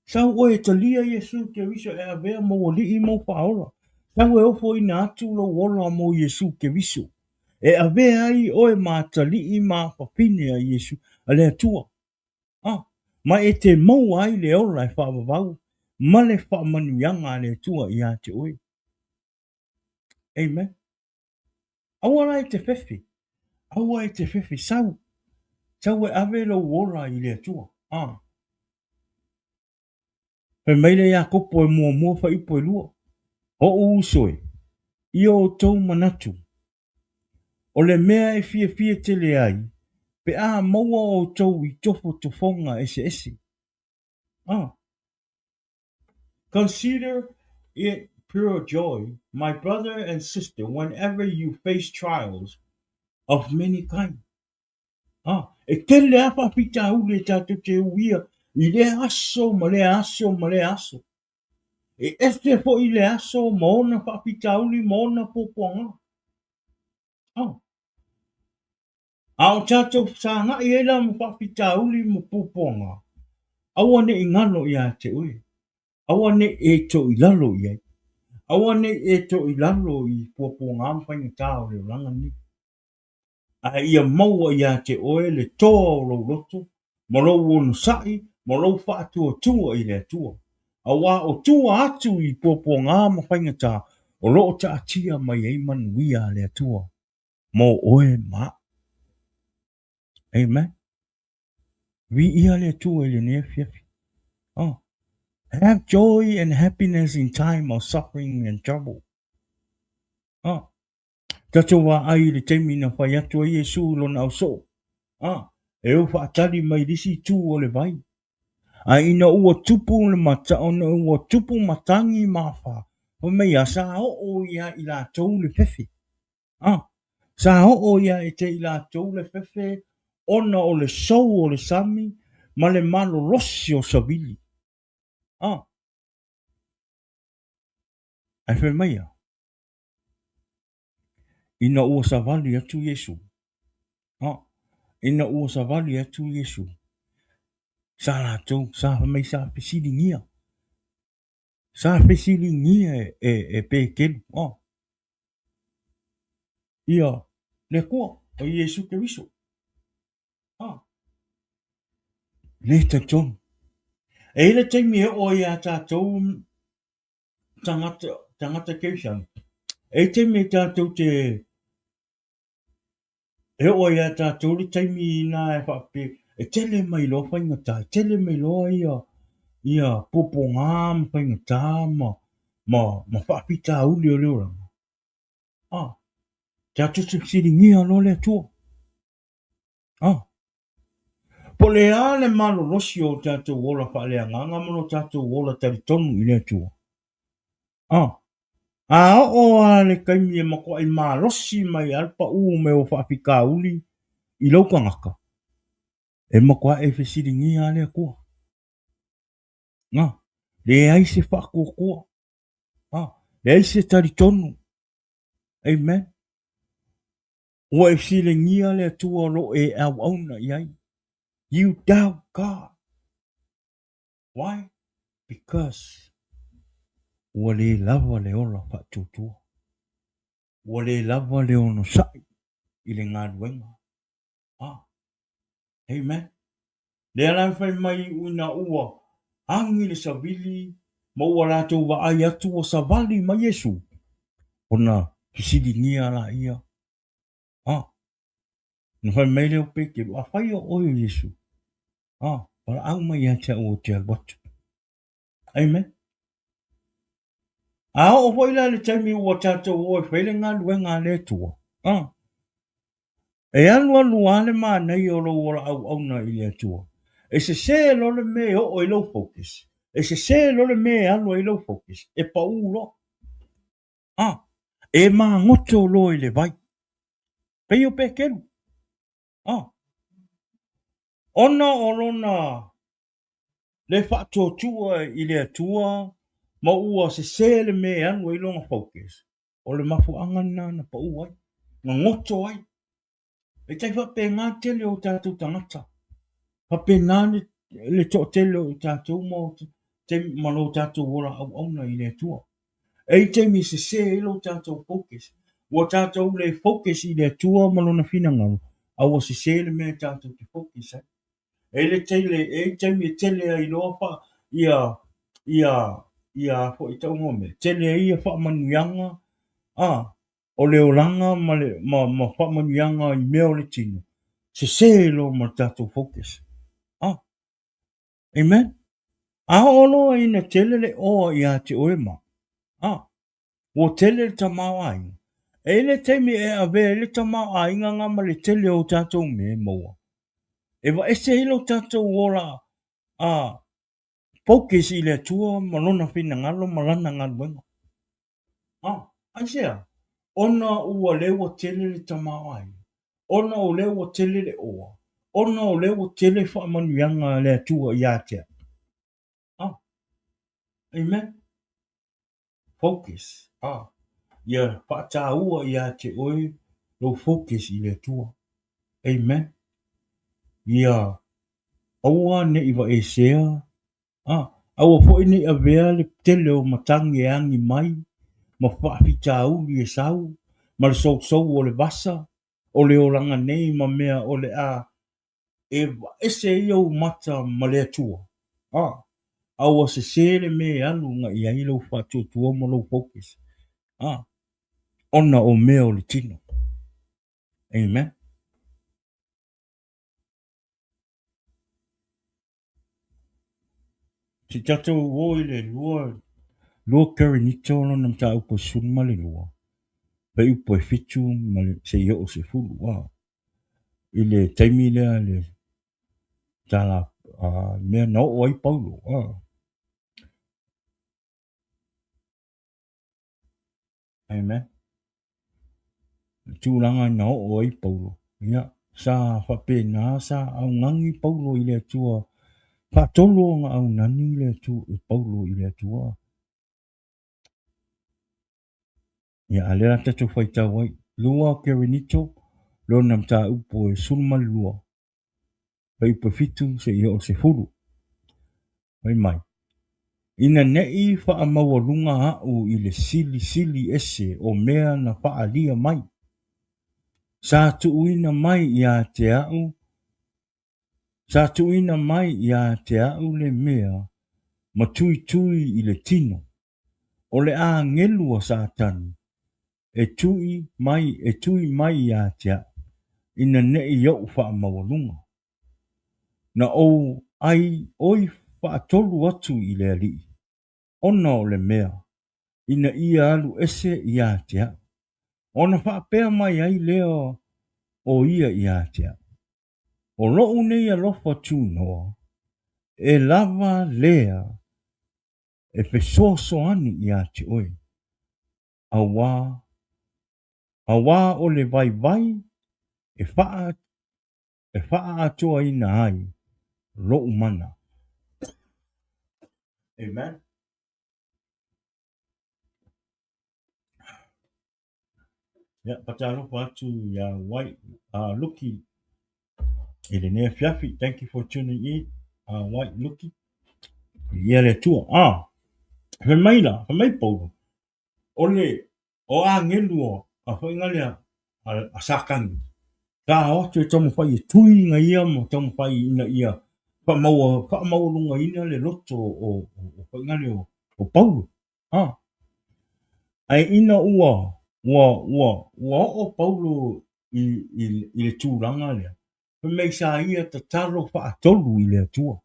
Sau oe talia Yesu ke wiso e avea mo o li I mo whaola. Sau e ofo ina atu lo wola mo Yesu ke wiso. E avea I oe ma tali I ma whapine a Yesu a le atua. Ah, ma e te mau ai le ola e whaavavau. Ma le whaamanuianga a le atua I a te oe. Amen. Awara e te whewhi. Awa e te whewhi sau. Sau e ave lo wola I le atua. Ah. Pe meile ia kopo e mua wha ipo e lua. O usoe. I o tau manatu. O le mea e fia te le ai. Pe a maua o tau I tofo tofonga ese ese. Ah. Consider it pure joy, my brother and sister, whenever you face trials of many kinds. Ah, e tele apa pita ule tatu te uia. I le aso, ma le aso, ma le aso. E este po I le aso, ma ona pa pita uli, ma ona poponga. Ah. Ao tatu sa nga I ela ma pa pita uli, ma poponga. Awa ne ingano ia te ui. Awa ne e to I lalo ia. Awa ne e to I lalo I poponga ampa ni tau le langa ni. A ia maua ia te oe le toa o lo loto, ma lo wonu sai, ma lo whaatua tua I le tua. A wā o tua atu I popo ngā mawhaingata, o lo ta atia mai ei manuia le tua. Mo oe ma. Amen. Vi ia le tua I le nea fiafi. Oh. Have joy and happiness in time of suffering and trouble. Oh. Tato wa ai le teimi na whai atua Yesu lo na so. Ah. E o whaatari mai risi tū o le vai. A ina ua tupu le mata ona ua tupu matangi mafa. O me ia sa o ia i lātou le fefe. Sa o ia e te i lātou le fefe, ona o le sou o le sami, ma le malo losi o savili. Ai fe mai ia. Ina ua savali atu Yesu. Ina ua savali atu Yesu. Sa lātou, sa mai sa pesili ngia. Sa pesili ngia e pekelu. Ia, le kua, o Yesu ke wiso. Le te tonu. E le te mea o ia tātou tangata keisang. E te mea tātou te e o ia tātou le taimi nā e whape. E tele mai lo whaingata. E tele mai lo ia popo ngā whaingata ma whapita uli o leo ranga. Tātou te siri ngia lo le tua. Po le a le malo losi o tātou wola whaalea nganga mono tātou wola tari tonu i le tua. A o a le kaimi e mako ai maa losi mai alpa u me o whaapika uli i lauka ngaka. E mako a e whesiri ngia le kua. Le aise whako kua. Le aise tari tonu. Amen. O e sile ngia le tua lo e au auna iai. You doubt God. Why? Because wale lava le ola whatutua. Wale lava le ono sai i le ngā ruenga. Amen. Le ala whai mai una ua angi le savili ma ua rātou wa ai atu o savali ma Yesu. Ona hisidi ngia la ia. Na whai mai leo peke a whai o oio Yesu. Para au mai atia o te alwatu. Amen. A o whaila le taimi ua tātou o e whaile ngā luenga le tua. E anu ale maa nei o lo ora au na i le tua. E se lo le me o i low focus. E se lo le me anu i low focus. E pa u lo. E maa ngoto lo i le vai. Pei o pekelu. Ona o lona le whaatua tua i le tua. Ma ua se le me anu i longa focus. O le mafu angana na pa u ai. Nga ngoto ai. E tai whape ngā tele o tātou tangata. Whape nāne le tō tele o tātou mo te mano tātou ora au auna i le tua. E te mi se ilo tātou focus. Wa tātou le focus i le tua mano na whina ngau. Awa se le me tātou te focus. E le tele, e te mi tele ai loa wha ia fo i tau ngome. Tele ia wha manuianga. O leo langa ma whamanuianga i meo le tino. Se lo ma tātou focus. Amen. A ono ina tele le o ia te oema. O tele le tamau ai. E le teimi e ave le tamau ai nganga ma le tele o tātou me moa. E wa ese hilo tātou ora focus i le tua malona whina ngalo malana ngaluenga. Aisea. Ona ua lewa tele le tamau ai. Ona o lewa tele le oa. Ona o lewa tele whaamanuianga le tua i atea. Amen. Focus. Ia whaataua i ate oi lo focus i le tua. Amen. Ia aua ne iwa e sea. Aua fo ine a vea le tele o matangi e angi mai. Ma whaapita uli e sau. Ma le sou o le vasa. O le oranga nei ma mea o le a. E ese iau mata ma le atua. Aua se le me anu nga i ailo whatu tua mo lo focus. Ona o mea o le tino. Amen. Si tatou o i le lua kari nito lo nam ta upo sunma le lua. Pe upo e fitu ma le se i o se fulu. I le taimi lea le tala mea na o ai Paulo. Amen. Tūranga na o ai Paulo. Ia, sa whapena sa au ngangi Paulo i le tua. Whatolo nga au nani i le tu i Paulo i le tua. Ia, alera tatu whaita wai. Lua ke renito, lo nam ta upo e sulma lua. Pai upo fitu se i o se furu. Pai mai. Ina nei wha maua lunga au i le sili sili ese o mea na wha alia mai. Sa tuuina mai ia te au. Sa tuuina mai ia te au le mea. Ma tui tui i le tino. O le a ngelua sa tani. E tui mai ia te au. Ina nei iau wha maua lunga. Na o ai oi wha tolu atu i le ali. Ona o le mea. Ina ia alu ese ia te au. Ona wha pea mai ai leo o ia ia te au. O loo nei alofa tū noa. E lava lea. E fesoso ani ia te oi. Awa o le vai vai. E faa atoa ina ai. Loo mana. Amen. Ya, patalo patu ya white looky. Ele ne fiafi. Thank you for tuning in. White looky. Ia le tua. He mai la. He mai paulo. Ole. O a ngelua. A whai ngalea. A sakangi. Ka o te tamu whai e tui nga ia mo tamu whai ina ia. Wha maua lunga ina le loto o whai ngalea o paulo. Ai ina ua o paulo i le tūranga lea. Mei sa ia ta talo wha atolu i le atua.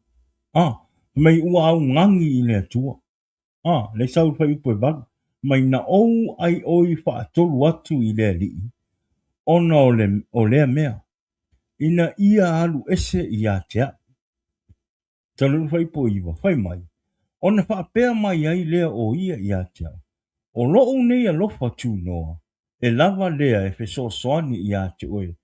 Mei ua au ngangi i le atua. Le sau whai upo e balu. Mai na ou ai oi wha atolu atu i le li. Ona o lea mea. Ina ia alu ese i a tea. Talu whai po iwa, whai mai. Ona wha apea mai ai lea o ia i a tea. O loo nei a lofa tū noa. E lava lea e feso soani i a te oe.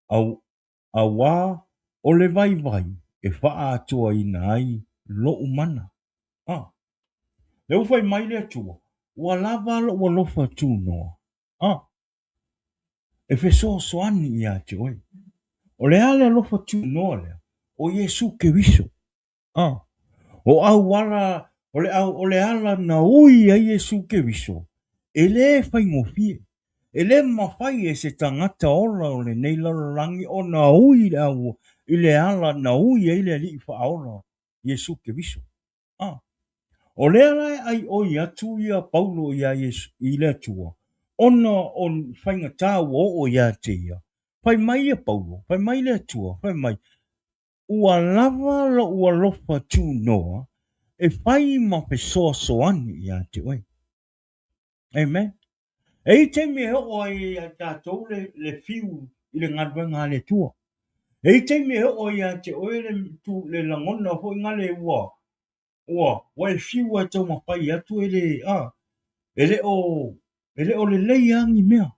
A wā o le vai vai e wha atua ina ai loo mana. Le ufai mai lea tua. Ua lava lo ua lofa tū noa. E feso soani i a te oe. O le ale alofa tū noa lea. O Yesu ke wiso. O au wala. O le ala na ui a Yesu ke wiso. E le fai ngofie. E le mawhai e se tangata ola o le nei lalarangi o na ui au. I le ala na ui e le li wha ola. Yesu ke wiso. O le ala ai oi atu ia Paulo ia Yesu. I le atua. Ona on whainga tāu o ia te ia. Whai mai e Paulo. Whai mai le atua. Whai mai. Ua lava lo ua lofa tū noa. E whai ma pe soa soani ia te oi. Amen. E te me o ai a tātou le fiu i le ngadwenga le tua. E te me o ai a te oi le langona ho ngale ua. Wa e fiu a tau mapai atu ele o le leiangi mea.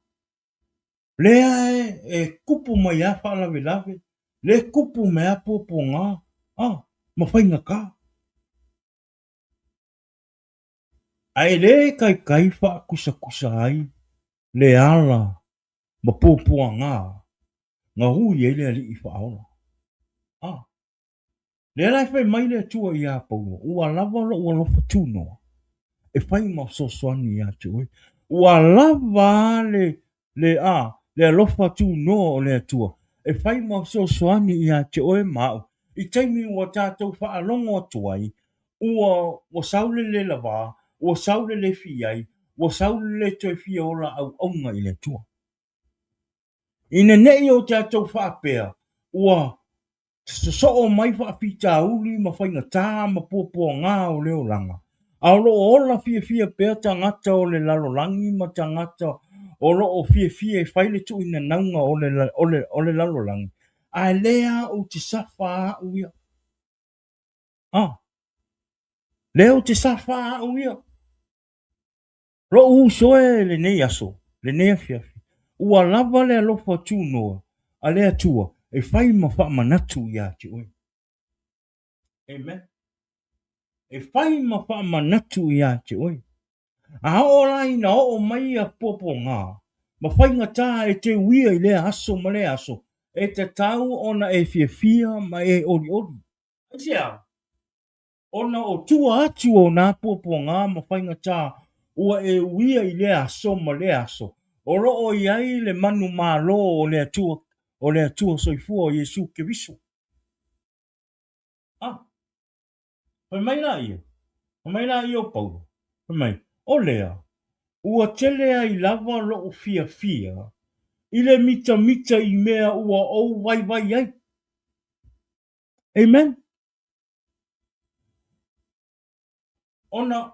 Lea e kupu mai a wha lawe lawe. Le kupu mea popo ngā. Ma whainga ka. Ai le kai wha kusa ai. Le ala. Ma popo ngā. Ngā hui e le ali i wha aola. Le lai whai mai le tua i a paulo. Ua lava lo ua lofa tūnoa. E whai ma sosoani i a tua. Ua lava le alofa tūnoa o le atua. E whai ma sosoani i a tua mau. I teimi ua tātou wha alongo atuai. Ua saule le lava. Ua saule le fiai. Ua saule le toi fia ola au aunga i le tua. Ina nei o tātou wha apea. Ua so o mai fa pita uli ma fainga tā ma popo ngā o leo langa. Aolo ola fia pea tangata o le lalolangi ma tangata o lo o fia e whaile tu ina naunga o le lalolangi. A lea o te safa uia. Leo te safa au ia. Lo usoe le nei aso, le nei afiafi. Ua lava le alofa tunoa, a le atua, e fai ma wha manatu ia te oe. Amen. E fai ma wha manatu ia te oe. A orai na o mai a popo ngā. Ma whai ngata e te uia i le aso ma le aso. E te tau ona e fia ma e ori ori. Asia, ona o tua atu o nā popo ngā ma whai ngata ua e uia i le aso ma le aso. O roo iai le manu mālo o le atua soifua o Yesu ke viso. Pai mai la ia. Pai mai la ia o Paulo. Pai mai. O lea. Ua tele ai lava lo fia fia. Ile mita mita i mea ua o vai vai ai. Amen. Ona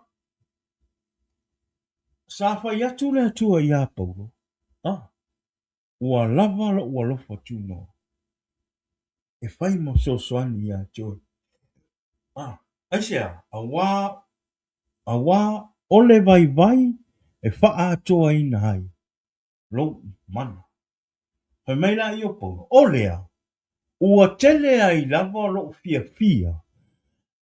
sa fai atu le atua ia Paulo. Ua lava lo ua lofa tuno. E fai mo so soani ia joy. Aisea, awa ole vai vai e faa atoa ina hai. Lo mana. Pai mai la i o Paulo. Olea. Ua tele ai lava lo fia fia.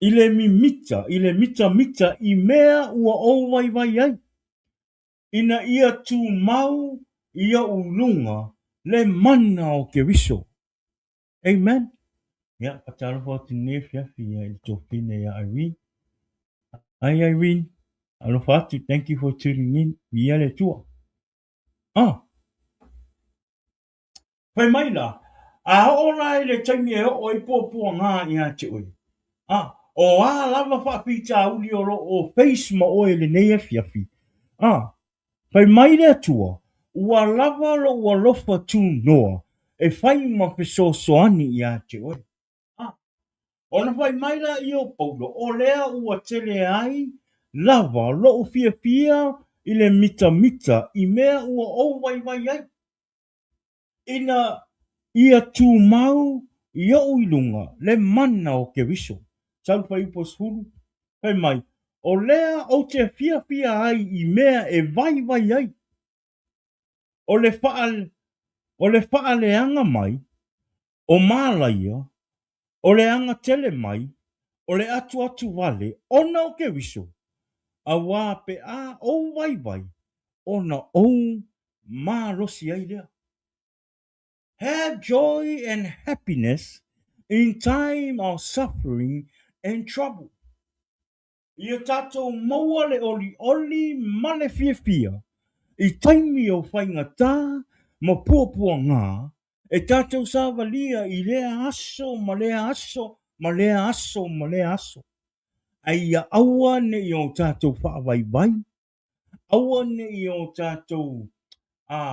Ile mita mita i mea ua o vai vai ai. Ina ia tu mau ia ulunga le mana o ke viso. Amen. Ya, patalo fo tine fia fia il tofine ya Irene. Hi Irene. Alo fatu, thank you for tuning in. Via le tua. Pai mai la. A ora le taimi e o i pōpua ngā i a te oi. O a lava whapita uli o face ma oe le nei e fiafi. Pai mai le atua, ua lava lo ua lofa tū noa, e whai ma peso soani i a te oi. Ona whai mai la i o Paulo, o lea ua tele ai, lava lo o fia fia i le mita mita, i mea ua o vai vai ai. Ina ia tū mau, ia uilunga, le mana o ke viso. Tau pai po suru, pai mai. O lea o te fia fia ai i mea e vai vai ai. O le faa le anga mai, o mālaia, o le anga tele mai, o le atu atu wale, ona o ke viso. A wā pe a o vai vai, ona o mā rosi ai lea. Have joy and happiness in time of suffering and trouble. Ia tātou maua le oli male fia fia. I taimi o whaingata ma puapua ngā. E tātou sāwalia i lea aso ma lea aso ma lea aso ma lea aso. Aia aua ne i o tātou whaavai vai. Aua ne i o tātou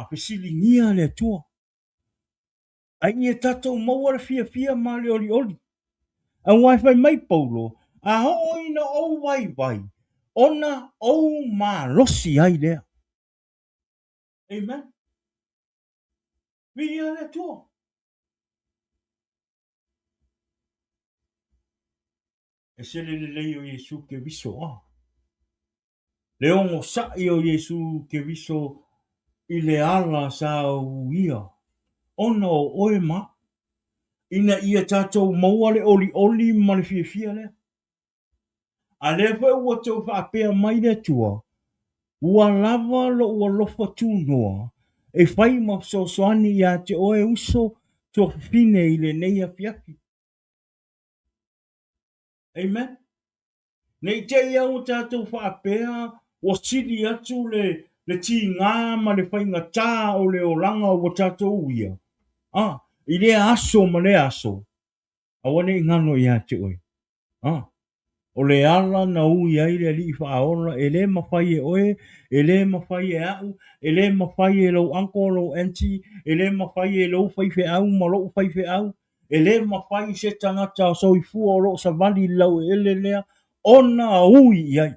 whesilingia le tua. Ai e tātou maua le fia fia ma le oli. A wai whai mai Paulo. A hoina o vai vai. Ona o mā rosi ai lea. Amen. Via le tua. E sele le lei o Yesu ke viso Le ongo sai o Yesu ke viso i le ala sa uia. Ona o oe ma. Ina ia tātou maua le oli ma le fia fia lea. A le whai ua tau whaapea mai le tua. Ua lava lo ua lofa tū noa. E whai ma so soani ia te oe uso to fine i le neia fiaki. Amen. Nei te ia o tātou whaapea o siri atu le ti ngā ma le whainga tā o le o langa o tātou uia. I le aso ma le aso. Awane ngano ia te oe. O le ala na ui ai le li whaora, e le mawhai e oe, e le mawhai e au, e le mawhai e lau anko, lau anti, e le mawhai e lau whaife au, ma lau whaife au, e le mawhai se tangata o sau i fua o lau sa vali lau e le lea, ona ui ai.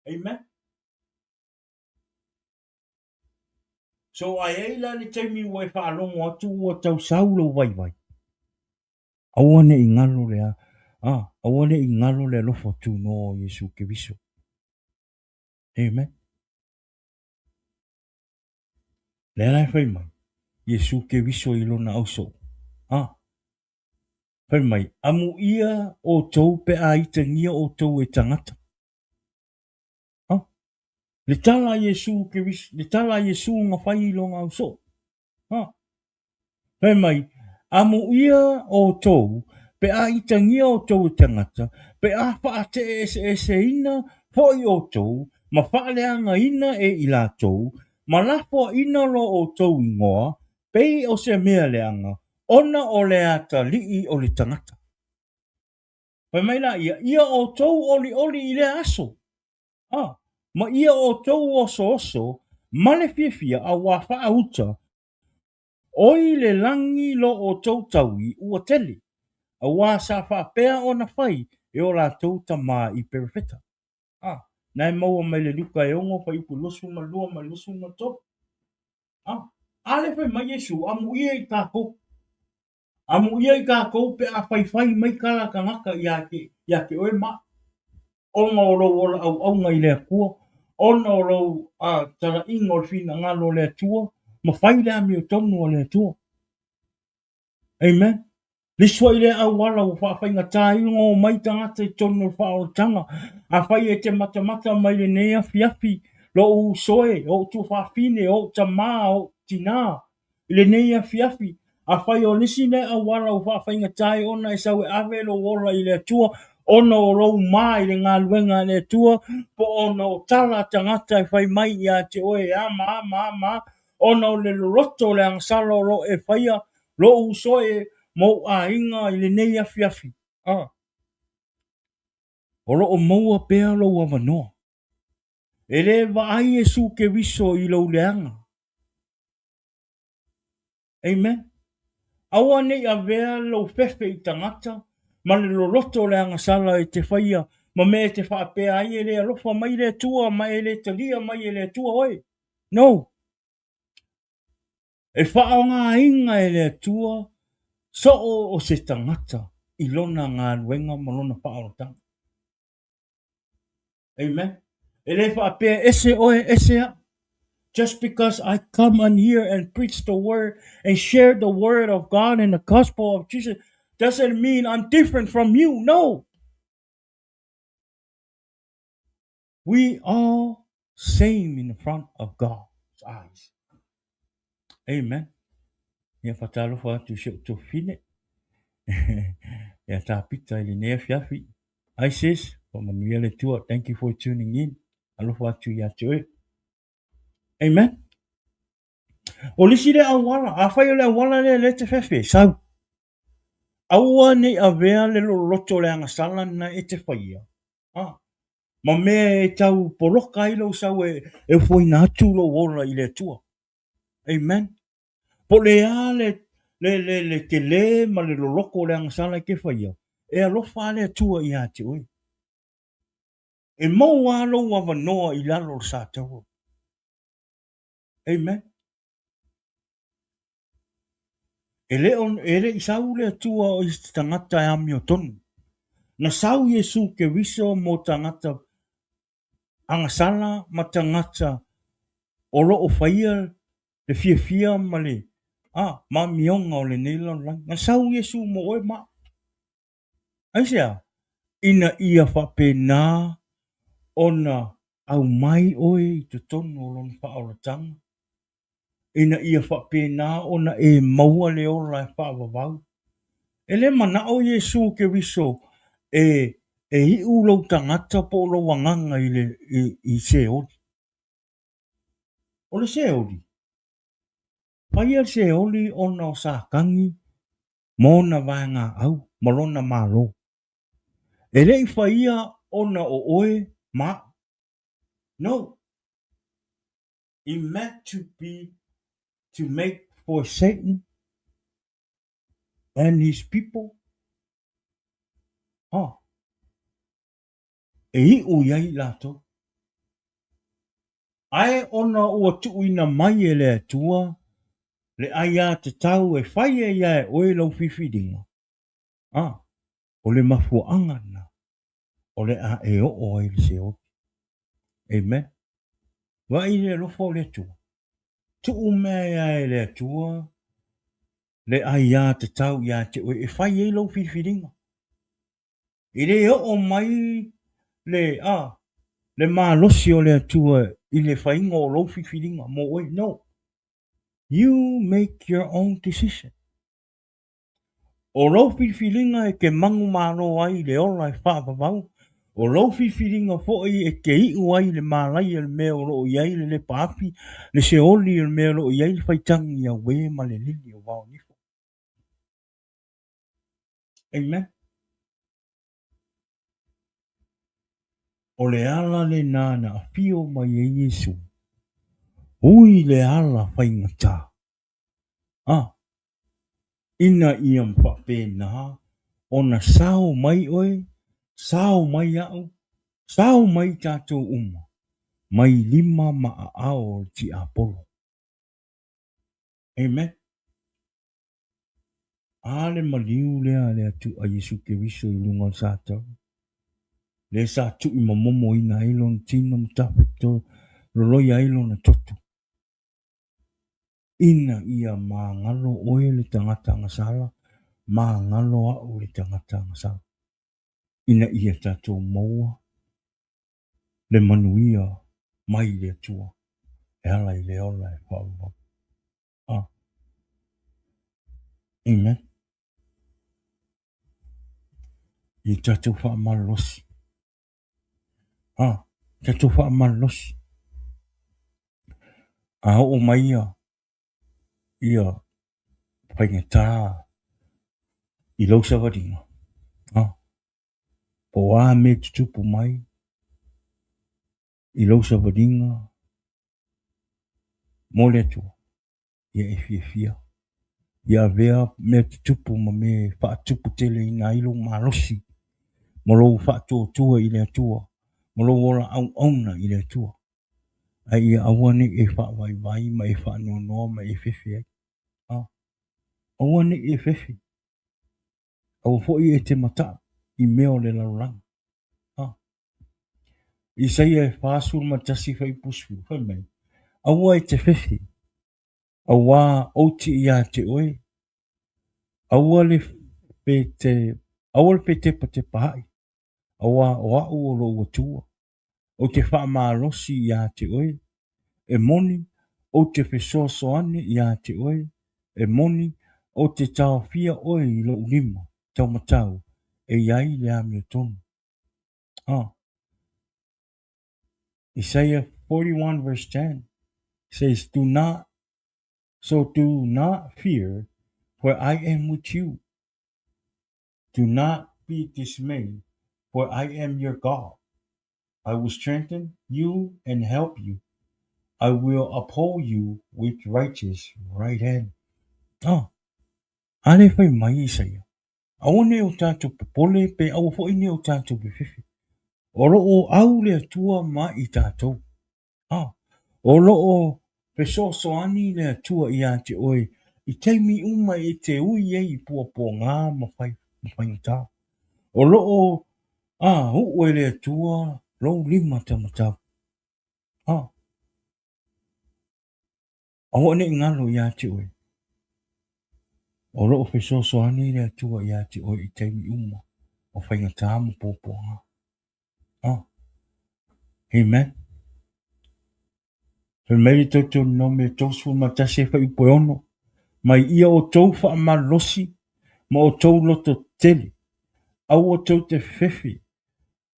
Amen. So ai ei la ni teimi wai whaalongo atu ua tau saulo vai vai. Awane i ngalo lea, Aua le ingalo le alofo atuno o Iesu Keriso. Amen. Le alai whai mai. Iesu Keriso i lona auso. Whai mai. Amu ia o tau pe a itangia o tau e tangata. Le tala Iesu Keriso, le tala Iesu nga whai i longa auso. Whai mai. Amu ia o tau pe a itangia o tau e tangata. Pe a wha te ese ina foi o tau. Ma whaaleanga ina e ila tau. Ma lafo ina lo o tau ingoa. Pei o se mea leanga. Ona o le ata lii o le tangata. Whai mai la ia o tau oli i le aso. Ma ia o tau oso, ma le fia a wā wha uta. Oi le langi lo o tau taui ua tele. A wā sa wha pēa o na whai e o la tau ta mā i perifeta. Nai maua mai le luka e ongo whai uku losu ma lua ma losu ma tō. Ale whai mai Yesu, amu ia i kākou. Amu ia i kākou pe a whai mai kala ka ngaka ia ke oe ma. Onga o rau ora au ngai lea kua. Ona o rau tara inga o whina ngalo lea tua. Ma whai lea mi o tonu o lea tua. Amen. Liswa i lea au wala o whawhai ngā tā ingo o mai tangata i tonu o whao tanga. A whai e te mata mai le nea fiafi. Lo u soe, o tu whawhine, o ta mā, o tina. Le nea fiafi. A whai o nisi ne au wala o whawhai ngā tā i ona e sau e awe lo wala i lea tua. Ona o rau mai le ngā luenga le tua. Po ona o tala tangata e whai mai i a te oe ama. Ona o le roto le angsala o ro e whaia. Lo u soe mo a inga i le nei afiafi. O ro o maua pēa lo wa manoa. E le wa ai Iesu Keriso i lo leanga. Amen. Awa nei a vea lo fefe i tangata. Ma le lo roto le angasala e te whaia. Ma me te wha pēa ai e le alofa mai le tua. Ma e le talia mai e le tua oi. No. E wha o ngā inga e le tua. So o se tangata. I lona ngā luenga ma lona wha o tanga. Amen. Ele wha pēa ese oe ese a. Just because I come on here and preach the word and share the word of God and the gospel of Jesus doesn't mean I'm different from you. No. We all same in front of God's eyes. Amen. Ia whatalo wha tu se to fine. Ia tā pita ili nea fiafi. Isis, wa manuia le tua. Thank you for tuning in. Alofa atu ia te Amen. O lisi le awala, a whai o le awala le te whewhe, sau. Aua nei a vea le loto le angasala na e te whaia. Ma mea e tau poroka ilo sau e fwoi na atu lo wola i le tua. Amen. Po le a le te le ma le loko le angasala ke whaia. E alofa le tua i ate oi. E mau alo wa wanoa i lalo sa tau. Amen. Ele i sau le tua o i tangata e ami o tonu. Na sau Iesu Keriso mo tangata angasala ma tangata o o whaia le fia ma le ma mionga o le neila lang. Na sau Iesu mo oe ma. Aisea, ina ia whapena ona au mai oe i te tonu o lon whaoratanga. Ina ia whapena ona e maua le ola e whaavavau. Ele mana o Iesu Keriso e i ulo tangata po lo wanganga i se odi. O le se odi. Paia se odi ona o sākangi mona vanga au, malona malo. Ele i whaia ona o oe ma. No. It meant to make for Satan and his people. E i iai lato. Ai ona ua tuuina mai e le atua, le aia te tau e whaia ia e oe lau whiwhiringa. o le mafuanga na, o le a e o ai le se o. Amen. Wa i le lofo le tua. Tu umea e le tua, le ai ia te tau ia te o e whai e lo whiwhiringa. I le o mai le le malosi o le atua i le whainga o lo whiwhiringa. Mo oi, no. You make your own decision. O lo whiwhiringa e ke mangu malo ai le ola e whaapapau. O lo whiwhiringa fo i e ke iu ai le malai e le mea o lo iai le paapi, le se oli e le mea o lo iai le whaitangi a we ma le lili o wao nifo. Amen. O le ala le nana a pio mai e Yesu. Ui le ala whainga tā. Ina ia mpape na, ona sao mai oe, sao mai au, sao mai tātou uma, mai lima maa ao ti apolo. Amen. Ale maliu lea lea tu a Yesu ke viso i lunga sātou. Le sātou i mamomo ina ilon tino mtawhito, loloi a ilon a toto. Ina ia maa ngalo oe le tangata ngasala, maa ngalo au le tangata ngasala. Ina ia tātou maua, le manuia mai le tua. E ala i le ola e whaua. Amen. I tātou wha malosi. Tātou wha malosi. A o mai ia whainga tā i lau sawadinga. Po a me tutupu mai i lau sawadinga mo le tua. Ia e fia fia. Ia vea me tutupu ma me wha tupu tele i nga ilo malosi. Mo lo wha tua i le tua. Mo lo ora au auna i le tua. Ai ia awane e wha vai ma e wha noa ma e fefe ai. Awane e fefe. Au fo i e te mata i meo le lauranga. I sei e whāsur ma tasi whai pusu. Whai mai. Awa e te fefe. Awa oti i a te oe. Awa le pe te pa te pahai. Awa o au o lo watua. O te wha maalosi i a te oe. E moni o te whesoasoane i a te oe. E moni o te tau fia oe i lo lima. Tau matau. E iai le amio tonu. Isaiah 41 verse 10 says, do not fear, for I am with you. Do not be dismayed, for I am your God. I will strengthen you and help you. I will uphold you with righteous right hand. Ale fai mai Isaiah. Aone o tātou pe pole pe au fo ine o tātou pe whiwhi. Oro o au le atua ma i tātou. Oro o pe soani le atua i a te oe. I teimi uma e te ui e i pua ngā mawhai tā. Oro o ue le atua lo lima tamatau. Awane ngalo i a te oe. Oro o pe soani le atua i a te oe i teimi uma. O whainga tā mo pua ngā. Amen. Pe meri toto no me tosu matase fa i poeono. Mai ia o tau wha malosi, ma o tau loto tele. Au o tau te fefe.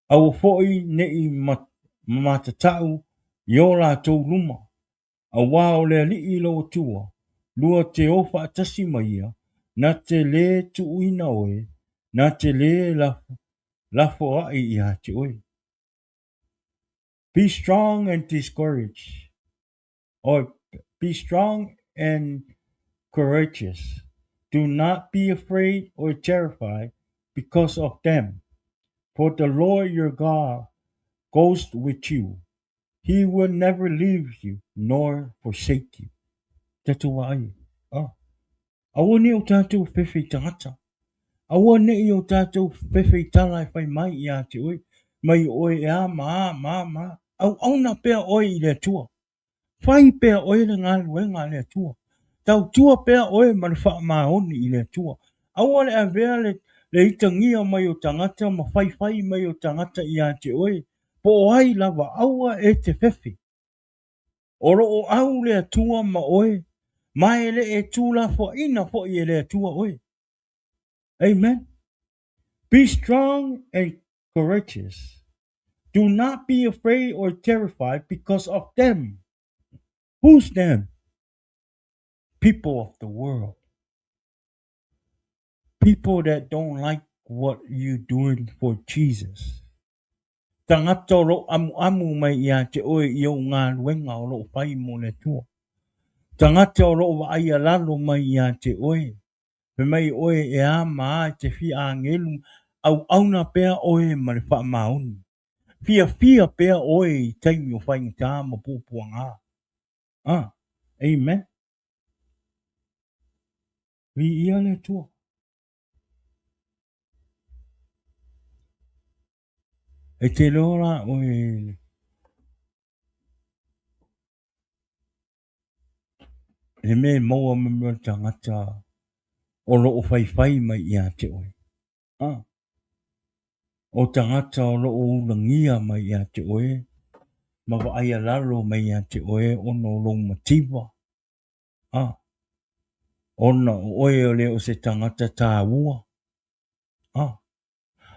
Au o foi ne i matatau i o la tau luma. A wā o le li i lo tua. Lua te ofa atasi mai ia. Na te le tu uina oe. Na te le lafo ai i a te oe. Be strong and discouraged. Or be strong and courageous. Do not be afraid or terrified because of them. For the Lord your God goes with you. He will never leave you nor forsake you. Tatua ai. Awani o tātou whiwhi tangata. Aua ne i o tātou pepe i tala e whai mai i a te oi. Mai oe e a ma. Au na pea oi i le tua. Whai pea oi le ngā luenga le tua. Tau tua pea oi ma le wha maoni i le tua. Aua le a vea le itangia mai o tangata ma whai mai o tangata i a te oi. Po o ai lava aua e te pepe. Oro o au le tua ma oi. Mai le e tūla fo ina fo i le tua oi. Amen. Be strong and courageous. Do not be afraid or terrified because of them. Who's them? People of the world. People that don't like what you're doing for Jesus. Tangata lo amu mai ia te oe i o ngā luenga o lo whai mo le tua. Tangata o lo wa ai alalo mai ia te oe. Pe mai oe e a maa te fi a ngelu au auna pea oe ma le wha mauni. Fia pea oe i taimi o whai ngā ma pūpua ngā. Amen. Vi ia le tua. E te lora oe le me maua me mea tangata o lo o whai mai ia te oe. O tangata o lo o ulangia mai ia te oe. Ma wa aia lalo mai ia te oe ono lo mativa. Ona o oe o le o se tangata tā ua.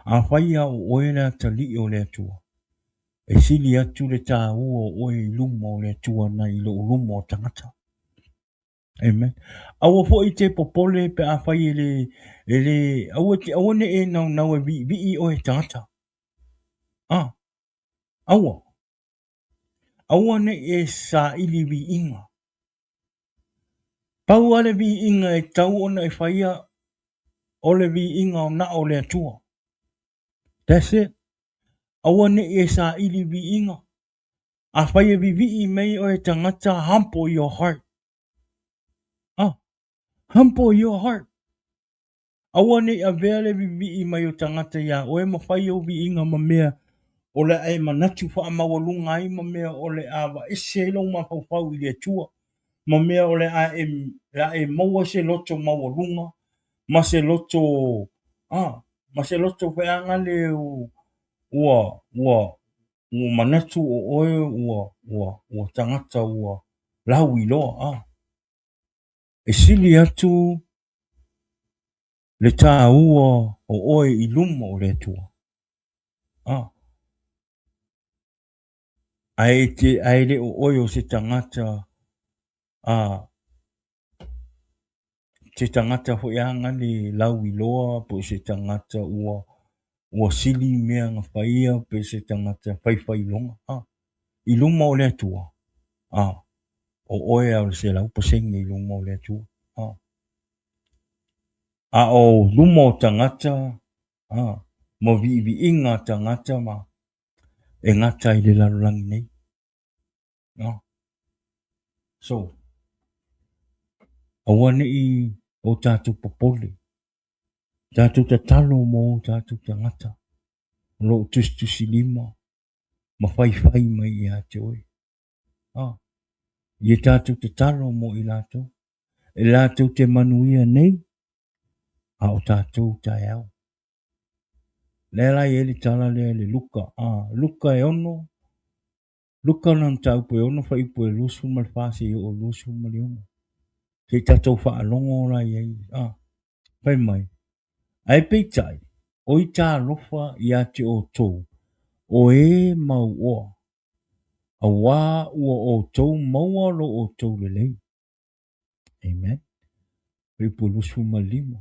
A whai a o oe le tali o le atua. E sili atu le tā ua o oe i luma o le atua na i lo luma o tangata. Amen. Awa fo i te popole pe a whai awa ne e nau e vi i o e tangata. Awa ne e sa ili vi inga. Pau ale vi inga e tau ona e whaia o le vi inga o na o le atua. That's it. Awa ne e sa ili vi inga. A whaia vi i mei o e tangata humble your heart. Humble your heart. Awa ne a vele vi i mai o tangata ia. O e ma whaia o vi inga ma mea. O le ai manatu wha mawalunga ai ma mea o le awa. E se lo ma pau i le atua. Ma mea o le a e maua se loto mawalunga. Ma se loto veanga le ua manatu o oe ua tangata ua lau i loa. E sili atu le tā ua o oe i luma o le atua. Ai le o oe o se tangata se tangata ho ianga le lau i loa po se tangata ua sili mea nga whaia pe se tangata whai longa. I luma o le atua. O oe au se lau pasenga i luma o le atua. O luma o tangata mo vi inga tangata ma e ngata i le lalulangi nei. So, awane i o tātou popole. Tātou ta talo mo tātou tangata. Lo tustusi lima. Ma whai mai i a te oe. I tātou ta talo mo i lātou. E lātou te manuia nei. A o tātou ta eau. Lela i ele tala le luka. Luka e ono. Luka nan tau po e ono whai po e lusu mal whasi i o lusu mal i ono. Te tātou wha alongo la i ei. Whai mai. Ai peitai. O i tā lofa i a te o tau. O e mau oa. A wā ua o tau maua lo o tau le lei. Amen. Ripu lusu mal lima.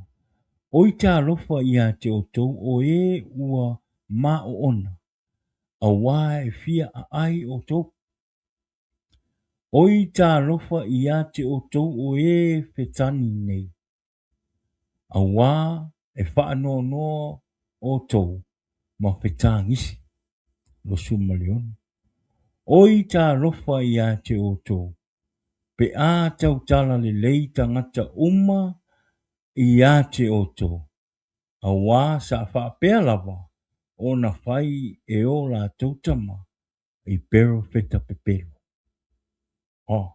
O i tā lofa i a te o tau. O e ua ma o ona. A wā e fia a ai o tau. O i tā lofa i a te o tau o e whetani nei. A wā e whaano noa o tau ma whetangisi. Lo sumalion. O i tā lofa i a te o tau. Pe a tau tala le lei tangata uma i a te o tau. A wā sa whaapea lava o na whai e o la tautama I pero feta pepero. Oh,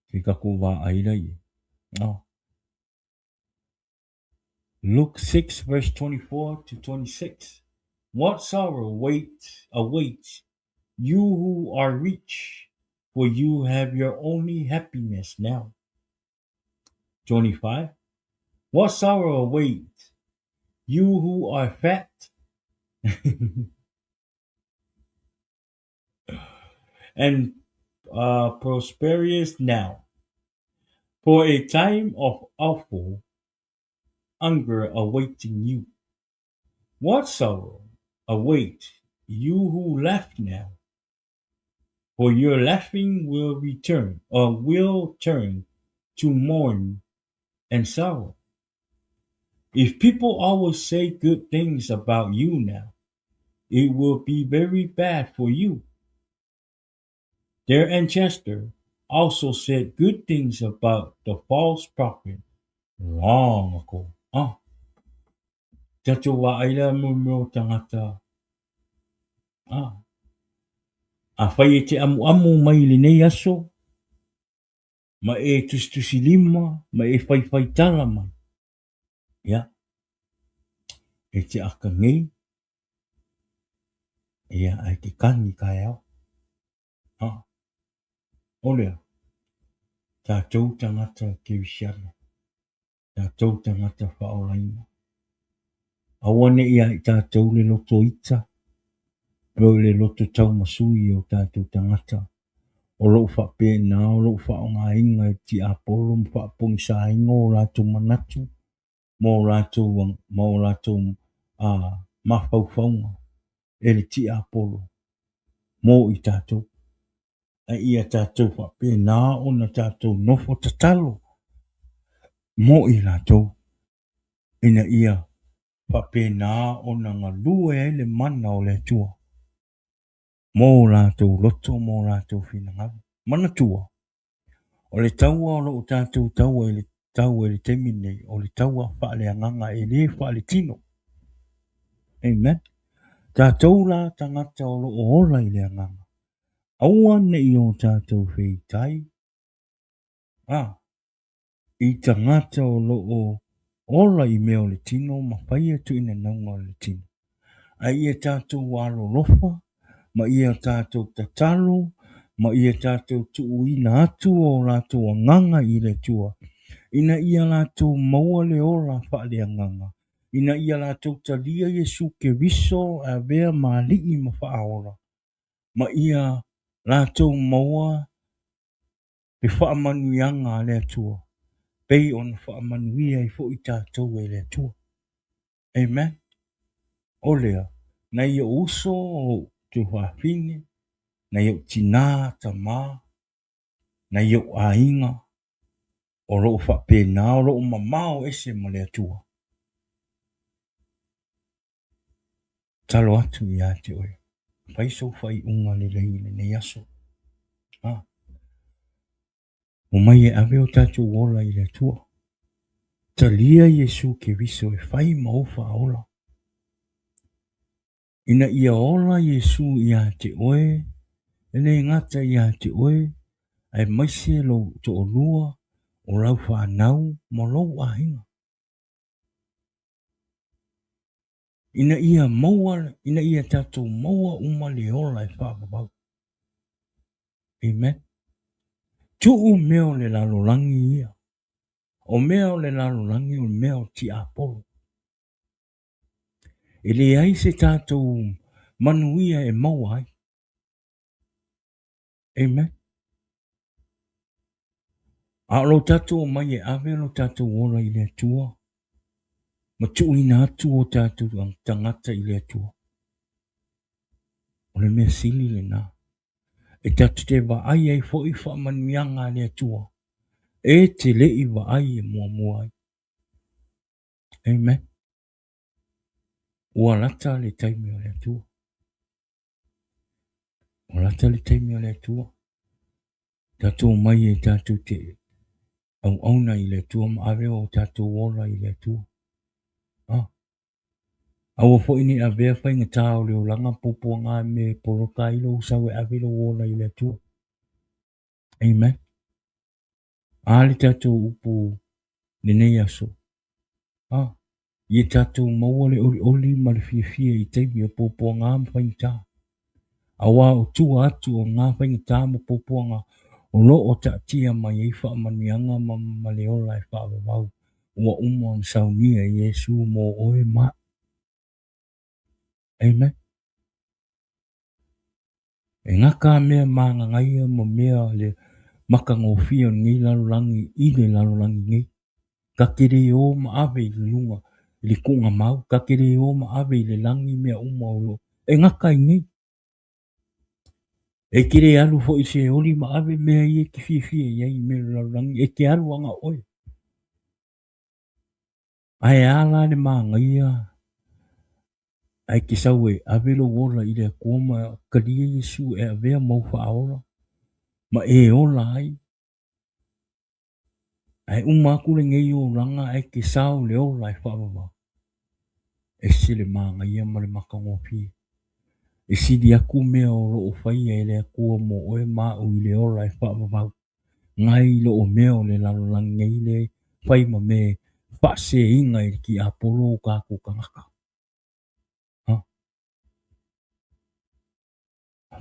ke kaku wā aira I. Oh. Luke 6 verse 24 to 26. What sorrow awaits you who are rich, for you have your only happiness now. 25. What sorrow awaits you who are fat, and prosperous now, for a time of awful hunger awaiting you. What sorrow awaits you who laugh now, for your laughing will return, or will turn to mourn and sorrow. If people always say good things about you now, it will be very bad for you. Their ancestor also said good things about the false prophet long ago. Ah, tato wa aila mo tangata. Ah, a whai e te amu mai le nei aso, ma e tustusi lima, ma e whai tala mai. Ia, e te aka ngei, ia ai te kangi kai au. Ah, olea, tātou tangata ke wisiana, tātou tangata whaolaina. Awane ia I tātou le loto ita, Rau le loto tau masui o tātou tangata. O lo whape nā, o lo whao ngā inga I ti apolo, mwhapong sa ingo o rātou manatu, mō rātou mawhauwhaunga, e le ti apolo, mō I tātou. A ia tātou whape nā o na tātou nofo tatalo, mō I rātou. Ina ia whape nā o na ngā lue e le mana o le tua. Mō rātou loto, mō rātou whinangaru. Mana tua. O le taua o lo tātou taua e le temi nei, o le taua whaale anganga e le whaale tino. Amen. Tātou la tangata o lo o ora I le anganga. Aua nei o tātou wheitai. I tangata o lo o ora I mea o le tino, ma whaia tu ina naunga o le tino. A ia tātou walo lofa, ma ia tātou tatalo, ma ia tātou tuuina atu o rātou anganga I le tua. Ina ia rātou maua le ora whaale anganga. Ina ia rātou talia Yesu ke viso a vea maali I ma whaora. Ma ia rātou maua pe whaamanuianga le tua. Pei on whaamanuia I fo I tātou e le tua. Amen. Olea, na ia uso o te whawhine, na ia tina ta mā, na ia ainga, o roo whapena, o roo mamao ese ma le atua. Talo atu I ate oe. Whaiso whai unga le leile ne aso. O mai e ave o tatu wola I le atua. Talia Yesu ke viso e whai mauwha ola. Ina ia ola Yesu I ate oe, ele ngata I ate oe, ai maise lo to o lua, o lau whanau, mo lau ahinga. Ina ia maua, ina ia tātou maua uma le ola e whapapau. Amen. Tuu meo le lalolangi ia. O meo le lalolangi o meo ti apolo. Ele ai se tātou manuia e maua ai. Amen. A lo tātou mai e ave lo tātou ola I le tua. Ma tuu ina atu o tātou tangata I le tua. O le mea sili le nā. E tatu te wa ai ai fo I wha manuianga le tua. E te le I wa ai e mua mua ai. Amen. Ua lata le taimi o le tua. Ua lata le taimi o le tua. Tātou mai e tātou te au auna I le tua ma ave o tātou ola I le tua. Aua fo ini a vea fai ngā tāo leo langa popo ngā me poroka ilo sawe avilo wola i le tua. Amen. Ali tatou upu le nei aso. Ia tatou maua le oli ma le fia i teimi o popo ngā mwhai ngā. Awa o tua atu o ngā whai ngā ma popo ngā. O lo o ta tia mai e wha manuianga ma le ola e wha wau. Ua umo an saunia Yesu mo oe ma. Amen. E ngaka mea maanga ngaia mo mea le maka ngofia ngi lalulangi i le lalulangi ngi. Ka kere o ma ave i lunga i le kunga mau. Ka kere o ma ave i le langi mea uma o lo. E ngaka i ngi. E kere alu fo i se oli ma ave mea i e ki fia i mea lalulangi. E ke alu anga oe. Ai ala le maanga ia. Ai ki sawe ave lo wola i le kuoma kalia Yesu e avea mau wha aola. Ma e ola ai. Ai kule ngei o langa ai ki sao le ola e wha awa. E sile maanga ia ma le maka ngopi. E sidi aku mea o lo o whaia e le akua mo oe mau i le ola e wha awa. Ngai lo o mea o le lalolang ngei le whai ma me wha se inga i ki apolo o kako kangaka.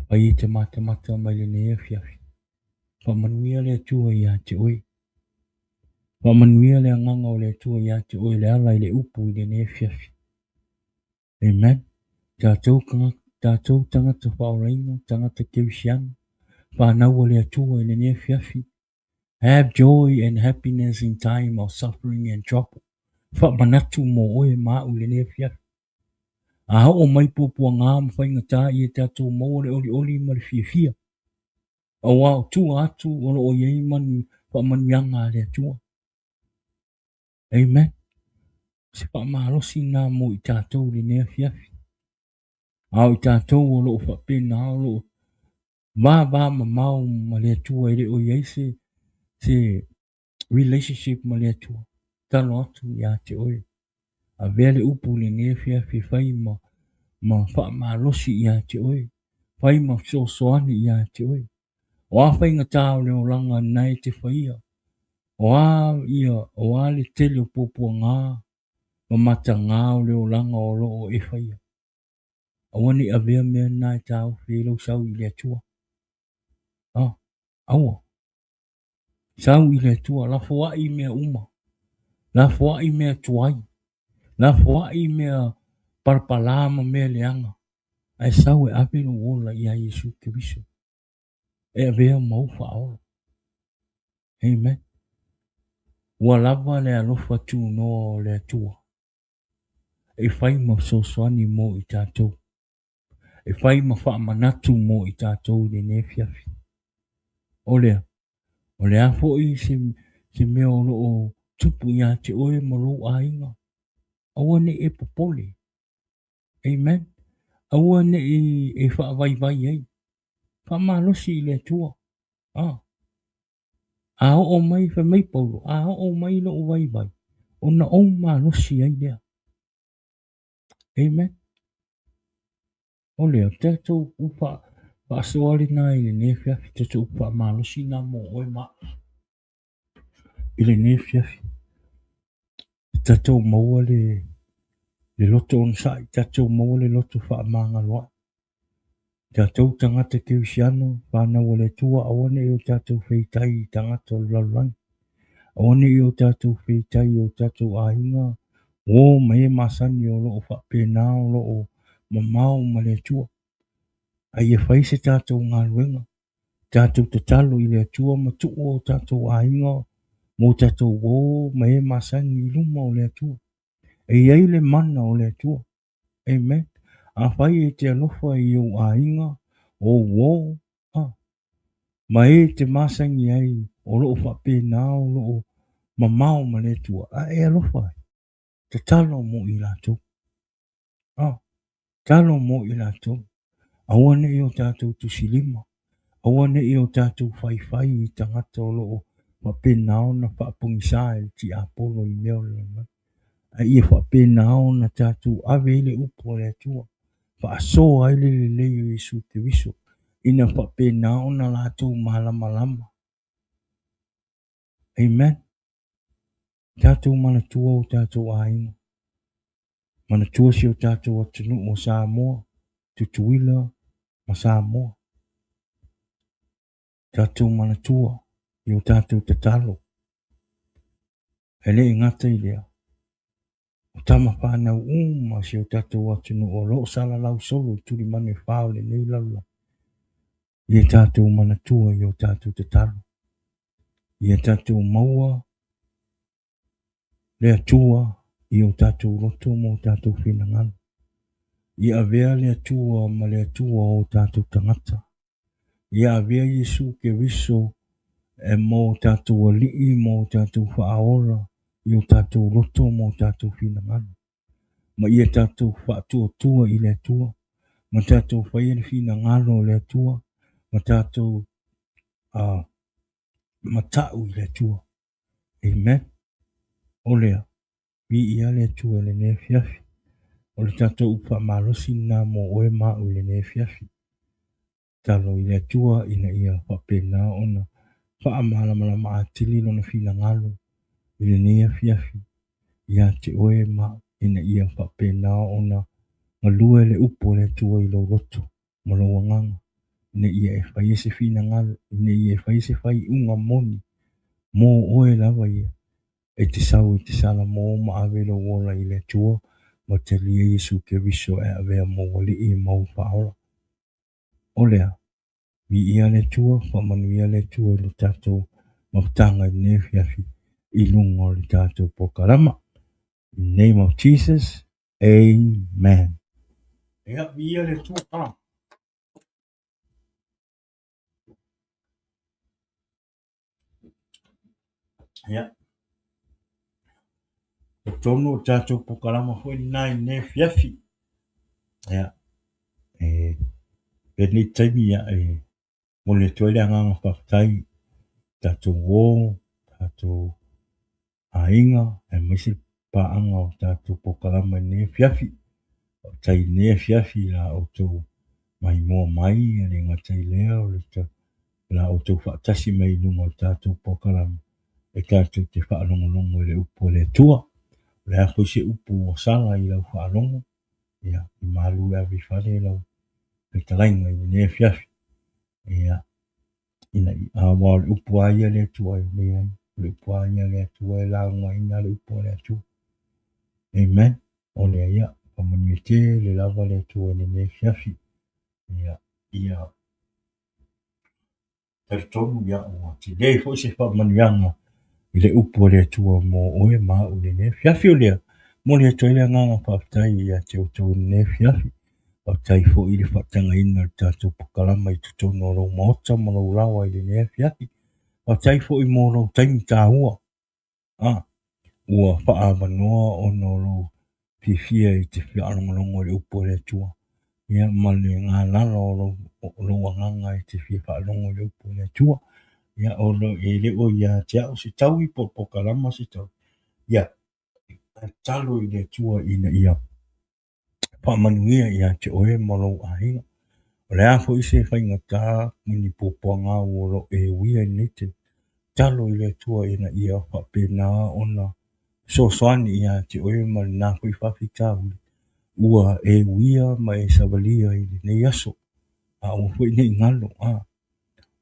Pai te mata mai le nea fiafi. Whamanuia le atua i a te oi. Whamanuia le anganga o le atua i a te oi le ala i le upu i le nea fiafi. Amen. Tātou tangata whaorainga, tangata kewisianga. Whanau le atua i le nea fiafi. Have joy and happiness in time of suffering and trouble. Whamanatu mo oe maa u le nea fiafi. A o mai pupua ngā mwhainga tā i e tātou maua le oli ma le fia. A wao tu atu o lo yei manu pa manuianga le atua. Amen. Se pa maalosi nā mo i tātou le nea fiafi. Au i tātou o lo fa pena o lo ma mau ma le atua ele o yei se relationship ma le atua. Talo atu i a te oe. A vele upu le nea fiafi fai ma fa maalosi i a te oe. Fai ma soani i a te oe. O a whai ngā tāo leo langa nai te whaia. O a le tele o pōpua ngā, ma mata ngā o leo langa o lo o e whaia. A wani a vea mea nai tāo whelo sau i le atua. Aua. Sau i le atua, la fua i mea uma. La fua i mea tuai. La fua i mea parpalama mea leanga. Ai sau e apelo wola i a Yesu Kiriso. E vea maufa aola. Amen. Ua lava le alofa tu no le atua. E whai ma sosoani mo i tātou. E whai ma wha manatu mo i tātou le ne fiafi. O lea fo i se mea o tupu i a te oe ma lo a inga. Aua ne e popole. Amen. Aua ne e wha vai ei. Wha malosi i le atua. A o mai wha mai paulo. A o mai lo o vai. O na o malosi ai lea. Amen. O lea, tātou upa whaasoare nā i le newhiawhi, tātou upa malosi nā mō oe mā. I le newhiawhi. Tātou maua le loto on sai, tātou maua le loto wha maanga loa. Tātou tangata kewisiano, whanau le tua, awane i o tātou wheitai tangata o lalulangi. Awane i o tātou wheitai o tātou ahinga, o mai masani o lo o wha pēnā o lo o mamau ma le tua. Ai e whai se tātou ngā ruenga. Tātou te talo i le atua ma tuo o tātou ainga. Mō tātou wō ma e masani i luma o le atua. E iei le mana o le atua. Amen. A whai e te alofa i o ainga o wō. Ma e te masani ai o lo o whapena o lo o mamau ma le atua. A e alofa ai. Te talo mo i lātou. Talo mo i lātou. Awane i o tātou tusilima. Awane i o tātou whai i tangata o loo. Ma pēnā o na whaapungi sāe ti Apollo i mea o lama. a ia whapena ona tātou ave i le upo le atua. Whaasoa ai le leo Iesu te viso. Ina whapena ona lātou malama lama. Amen. Tātou mana tua o tātou ainga. Mana tua si o tātou atunu o Samoa, Tutuila, ma Samoa. Tātou mana tua i o tātou te talo. Ele ingata i lea. O tama whanau ma si o tātou atunu o lo sala lau solo turi mane whao le nei lala. I tātou mana tua i o tātou te talo. I tātou maua le atua i o tātou roto mo tātou whinangalo. I avea le atua ma le atua o tātou tangata. I avea Iesu ke viso e mo tātou alii mo tātou whaaora i o tātou roto mo tātou whinangalo. Ma i tātou whaatua i le atua. Ma tātou whaia whinangalo le atua. Ma tātou matau i le atua. Amen. Olea. Vi ia le atua le ne fiafi. O le tātou upa malosi nā mo oe mau le ne fiafi. Talo i le atua ina ia whapena ona. Wha malama atili lona whinangalo i le ne fiafi. Ia te oe mau ina ia whapena ona. Malua le upo le atua i lo roto. Malo wanganga. Ina ia e whaiese whinangalo. Ina ia e whaiese whai unga moni. Mo oe lawa ia. E te sau i te sala mo maawe lo wola i le atua. Ma te lia Iesu ke viso e avea mo wali i mau whaola. Olea, vi ia le tua, whamanu ia le tua le tātou mautanga i ne fiafi i lungo le tātou pokarama. In the name of Jesus, amen. Ia, vi ia le tua. Ia. E tono tātou pokarama hoi nai ne fiafi. Ia. E ni taimi ia mo le toile anganga whaktai tātou wō, tātou ainga, e misi paanga o tātou pokalama ne fiafi. O tai ne fiafi la o tō mai mua mai, e le ngatai lea o le ta, la o tō whaatasi mai nunga o tātou pokalama. E tātou te whaalongo le upo le tua. Le ako se upo o sala i lau whaalongo. Ia, i malu e avi whare lau. E talainga i ne fiafi. Ia, ina i awa le upo aia le tua i le ai. Le upo aia le tua i launga ina le upo le tua. Amen. O le ia, pamani te le lava le tua le ne fiafi. Ia, ia. Taritonu ia o te lei fo se pamani anga i le upo le tua mo oe maa u le ne fiafi o lea. Mo le toile nganga whaftai ia te o tau ne fiafi. O tai fo i le whatanga ina tātou pukalama i tutono o rau maota ma rau lawa i le ne fiafi. O tai fo i mō rau taimi tā ua. Ua wha manoa o no rau fifia i te whialongolongo le upo le tua. Ia ma le ngā lala o rau anganga i te whialongo le upo le tua. Ia o lo e le o ia te au se tau i po pukalama se tau. Ia, talo i le tua ina ia. Whamanuia ia te oe malo ahinga. O le afo i se whainga tā mini popoanga o lo e wia ni te talo i le tua ina ia whapena ona so soani ia te oe ma le nā kui whawhi tāu. Ua e wia ma e savalia i le nei aso. A o fwoi nei ngalo.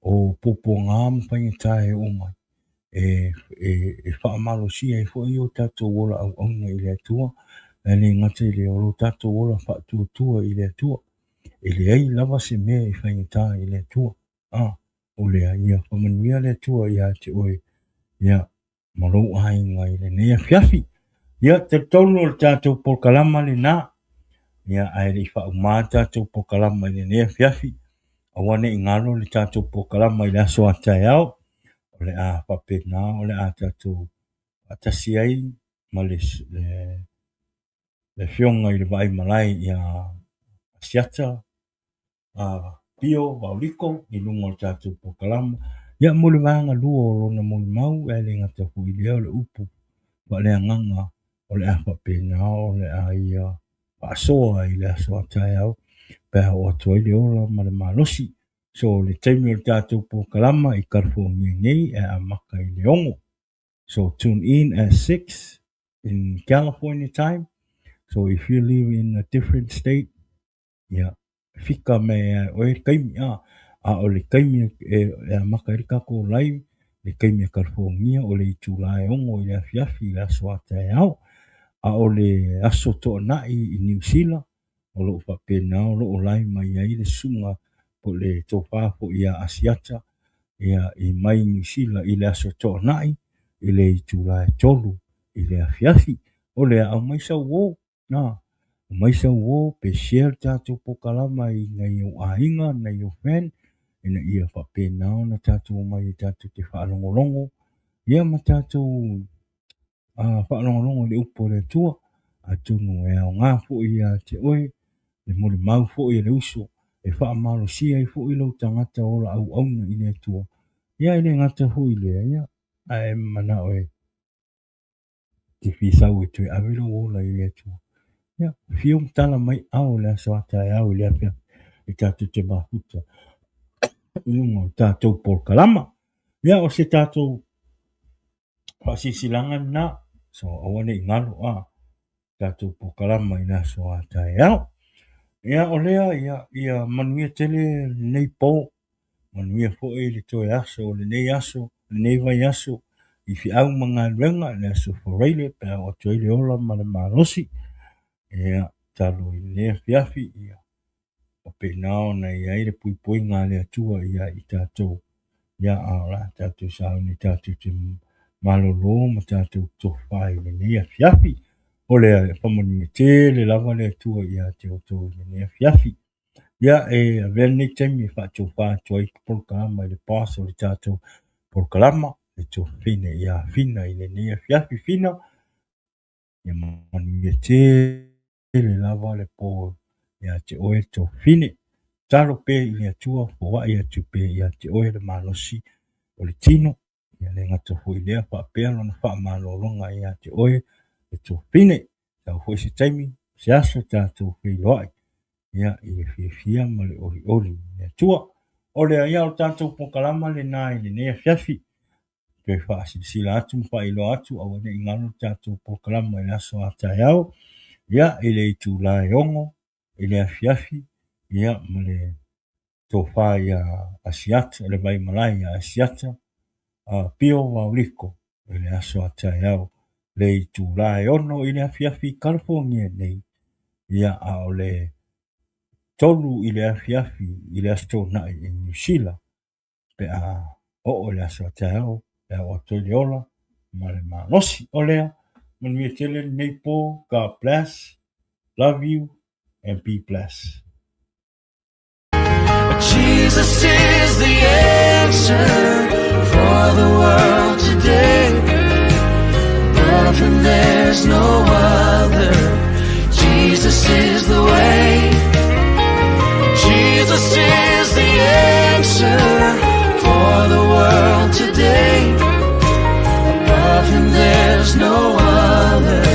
O popoanga ma whainga tā e o mai. E whaamalo sia e fwoi o tātou wola au auna i le tua. E le ngata i le olo tātou wola whaatua tua i le tua. E le ai lava se mea i whaingata i le tua. O lea ia whamanuia le tua ia te oe. Ia marou ainga i le nea fiafi. Ia te tono le tātou polkalama le nā. Ia ai le whaumā tātou polkalama i le nea fiafi. Awane i ngalo le tātou polkalama i le aso atai au. O le a whapena o le a tātou atasi ai ma le fionga i le vai malai ia asiata. Pio, Vauliko, i lungo le tātou pokalama. Ia mole vanga lua o lona mole mau, e le ngata hui lea le upu, wa le anganga o le a whapena o le a ia whaasoa i le asoa tai au, pēha o atua i le ola ma le malosi. So le taimi o le tātou po kalama i California nei e a maka i le ongo. So tune in at 6 in California time. So if you live in a different state, yeah, fika me o e kaimi a o le kaimi e a maka i kako live, le kaimi a California o le i tūlae ongo i le afiafi le asoa tai au. A o le aso to nai i New Zealand, o lo whapena o lo lai mai ai le sunga po le tofa po ia asiata, ia i mai New Zealand i le aso to nai, i le i tūlae tolu, i le afiafi, o le au mai sa uo, na, o mai sa uo, pe share tātou po kalama i ngai o ainga, ngai o fen, ina ia whapena o na tātou mai tātou te whaalongolongo, ia ma tātou whaalongolongo le upo le tua, a tunu e au ngā fo i a te oe, le mole mau fo i le uso, e whaamalo sia i fo i lau tangata ola au auna i le tua. Ia i le ngata fo i le, ia, a e mana oe, te whisau e tue awero ola i le tua. Ia, whium tala mai au le aso atai au i le apia, i tātou te mahuta, i lungo tātou por kalama. Ia, o se tātou whasisilangan na, so awane i ngalo tātou po kalama i nā so atai au. Ia o lea, ia manuia tele nei pō, manuia fo e le toi aso, le nei aso, le nei vai aso, i fi au mga renga, le aso foreile, pe o toi le ola ma le malosi. Ia, talo i lea fiafi, ia, o pe nao na ia i le pui ngā lea tua ia i tātou. Ia ala tātou sauni tātou te malolo, ma tātou tofai le nei fiafi. O lea whamoni te le lava lea tua ia te o tō le nea fiafi. Ia e a vea nei taimi e whātou whātua i polkalama i le pāso le tātou polkalama, le tō whine ia whina i le nea fiafi whina. Ia mani te le lava le pō ia te oe tō whine. Talo pe i le atua, fōwa ia tu pe ia te oe le malosi o le tino. Ia le ngata hui lea whapea lona whamalolonga ia te oe e tō whine, tau hoi se taimi, se aso tātou whi loai, ia i le whiawhia ma le ori ori, le tua, o le ia o tātou pokalama le nā i le nea fiafi, pe whaasi sila atu mwha i lo atu, au ane i ngano tātou pokalama i le aso atai au, ia i le i tūlae ongo, i le fiafi, ia ma le tō whai a asiata, le vai malai a asiata, pio wauliko, i le aso atai au, le i tūlae ono i le afiafi California nei, ia a o le tolu i le afiafi i le asto nai i New Zealand, pe a o le aso atao, pe a o tole ola, ma le malosi o lea, manuia tele nei po, God bless, love you, and be blessed. Jesus is the answer for the world today. Above him there's no other. Jesus is the way. Jesus is the answer for the world today. Above him there's no other.